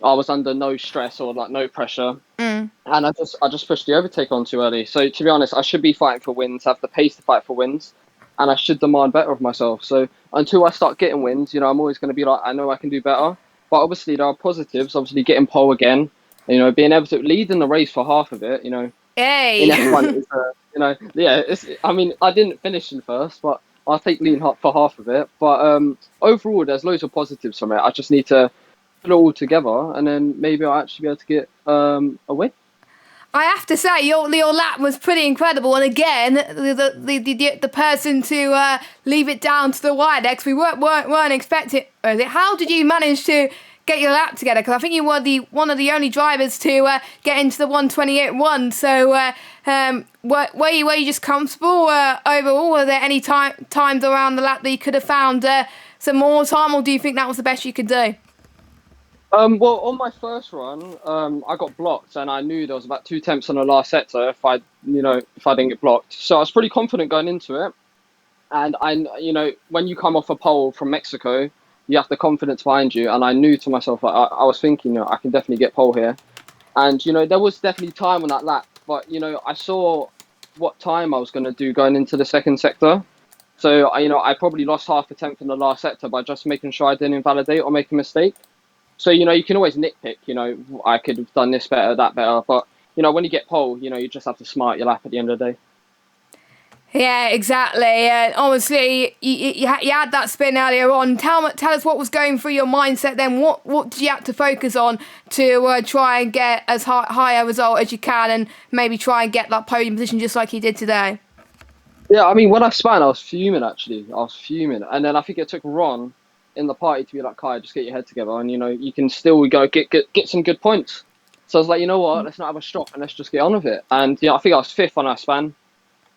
I was under no stress or no pressure, and I just pushed the overtake on too early. So to be honest, I should be fighting for wins, have the pace to fight for wins, and I should demand better of myself. So until I start getting wins, I'm always going to be like, I know I can do better. But obviously there are positives. Obviously getting pole again, being able to lead in the race for half of it. Hey. In F1, I mean, I didn't finish in first, but I'll take lead for half of it. But overall, there's loads of positives from it. I just need to put it all together, and then maybe I'll actually be able to get a win. I have to say, your lap was pretty incredible, and again, the person to leave it down to the wire next, we weren't expecting it. How did you manage to get your lap together? Because I think you were one of the only drivers to get into the 1:28.1. So were you just comfortable overall? Were there any times around the lap that you could have found some more time, or do you think that was the best you could do? Well, on my first run, I got blocked, and I knew there was about 2 tenths on the last sector if I didn't get blocked. So I was pretty confident going into it. And when you come off a pole from Mexico, you have the confidence behind you. And I knew to myself, I was thinking, I can definitely get pole here. And there was definitely time on that lap, but I saw what time I was going to do going into the second sector. So I probably lost half a tenth in the last sector by just making sure I didn't invalidate or make a mistake. So, you can always nitpick, I could have done this better, that better. But, when you get pole, you just have to smart your lap at the end of the day. Yeah, exactly. Obviously, you had that spin earlier on. Tell us what was going through your mindset then. What did you have to focus on to try and get as high a result as you can, and maybe try and get that podium position just like you did today? Yeah, I mean, when I spun, I was fuming, actually. I was fuming. And then I think it took Ron in the party to be like, Kai, just get your head together, and you can still go get some good points. So I was like, you know what, let's not have a stop and let's just get on with it. And I think I was 5th on our span,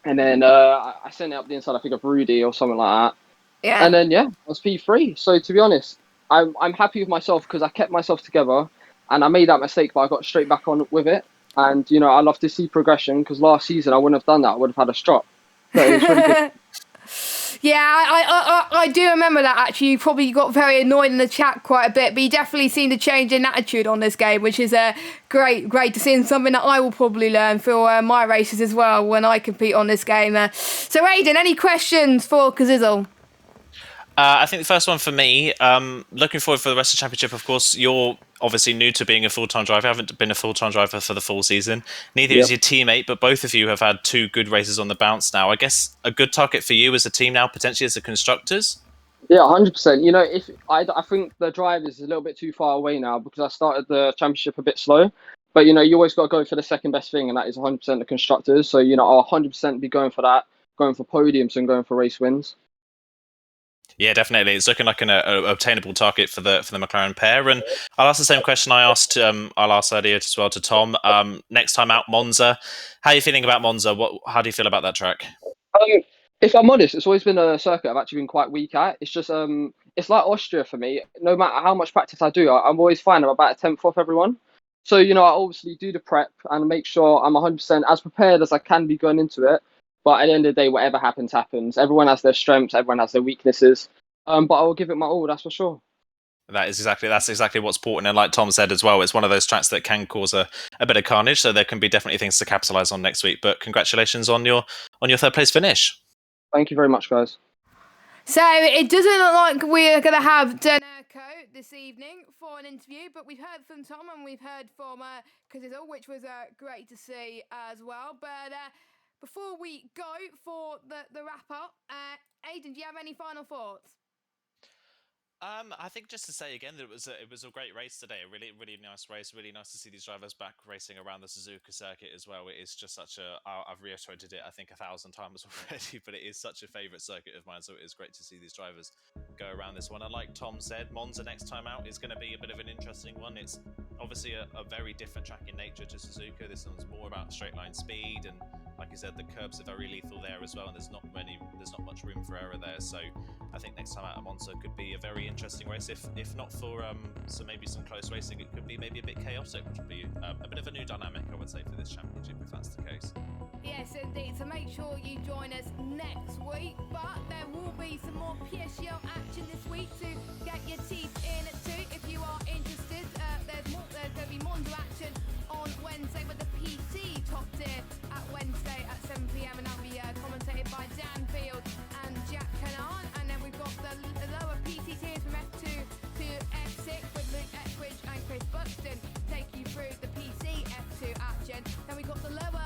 and then I sent it up the inside, I think, of Rudy or something like that. Yeah. And then I was P3. So to be honest, I'm happy with myself because I kept myself together, and I made that mistake, but I got straight back on with it. And I love to see progression, because last season I wouldn't have done that. I would have had a strop. So it was really good. Yeah, I do remember that, actually. You probably got very annoyed in the chat quite a bit, but you definitely seemed to change in attitude on this game, which is great to see, and something that I will probably learn for my races as well when I compete on this game. So, Aidan, any questions for Kazizzle? I think the first one for me, looking forward for the rest of the championship, of course, you're obviously new to being a full-time driver. I haven't been a full-time driver for the full season. Neither is your teammate, but both of you have had 2 good races on the bounce now. I guess a good target for you as a team now, potentially as the constructors? Yeah, 100%. If I think the drive is a little bit too far away now, because I started the championship a bit slow. But, you always got to go for the second best thing, and that is 100% the constructors. So, I'll 100% be going for that, going for podiums and going for race wins. Yeah, definitely. It's looking like an obtainable target for the McLaren pair. And I'll ask the same question I'll ask earlier as well to Tom. Next time out, Monza. How are you feeling about Monza? How do you feel about that track? If I'm honest, it's always been a circuit I've actually been quite weak at. It's just it's like Austria for me. No matter how much practice I do, I'm always fine. I'm about a 10th off everyone. So, I obviously do the prep and make sure I'm 100% as prepared as I can be going into it. But at the end of the day, whatever happens, happens. Everyone has their strengths, everyone has their weaknesses. But I will give it my all, that's for sure. That's exactly what's important. And like Tom said as well, it's one of those tracks that can cause a bit of carnage. So there can be definitely things to capitalise on next week. But congratulations on your 3rd place finish. Thank you very much, guys. So it doesn't look like we're going to have Denerco this evening for an interview, but we've heard from Tom and we've heard from Kazizzle, which was great to see as well. But before we go for the wrap-up, Aidan, do you have any final thoughts? I think just to say again that it was a great race today, a really, really nice race. Really nice to see these drivers back racing around the Suzuka circuit as well. It is just I've reiterated it I think 1,000 times already, but it is such a favourite circuit of mine. So it is great to see these drivers go around this one. And like Tom said, Monza next time out is going to be a bit of an interesting one. It's obviously a very different track in nature to Suzuka. This one's more about straight line speed, and like I said, the curbs are very lethal there as well, and there's not much room for error there. So I think next time out at Monza could be a very interesting race. If not for maybe some close racing, it could be maybe a bit chaotic, which would be a bit of a new dynamic, I would say, for this championship, if that's the case. Yes, indeed. So make sure you join us next week. But there will be some more PSGL action this week to get your teeth in too. If you are interested, there's going to be Monza action on Wednesday with the PC top tier at Wednesday at 7 PM, and that'll be commentated by Dan Field and Jack Canaan. And then we've got the lower PC tiers from F2 to F6 with Luke Eckridge and Chris Buxton take you through the PC F2 action. Then we've got the lower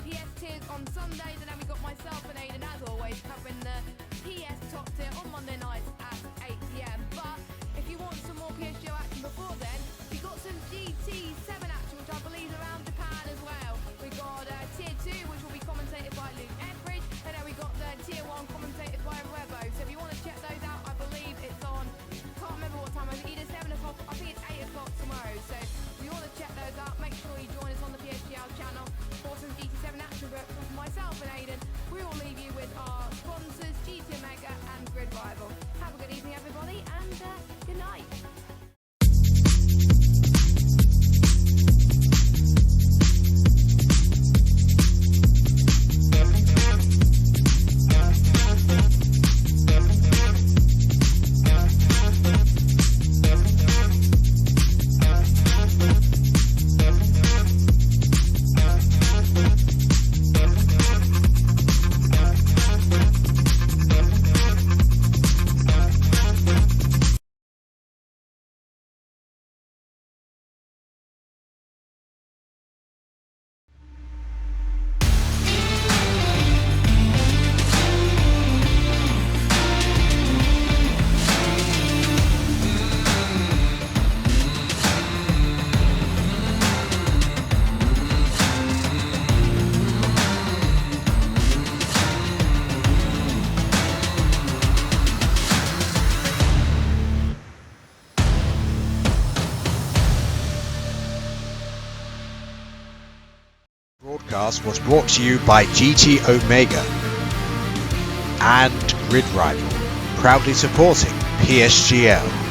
PS tiers on Sundays, and then we've got myself and Aidan, as always, covering the PS top tier on Monday nights at 8 PM. But if you want some more PSGL action before then, we've got some GT7 action, which I believe is around Japan as well. We've got Tier 2, which will be commentated by Luke Eckridge, and then we've got the Tier 1 commentated by Rebo. So if you want to check those out, I believe it's on, can't remember what time, I think either 7 o'clock, I think it's 8 o'clock tomorrow. So if you want to check those out, make sure you join us on the PSGL channel for some GT7 action. But for myself and Aidan, we will leave you with our sponsors, GT Omega and Grid Rival. Have a good evening, everybody, and good night. Was brought to you by GT Omega and Grid Rival, proudly supporting PSGL.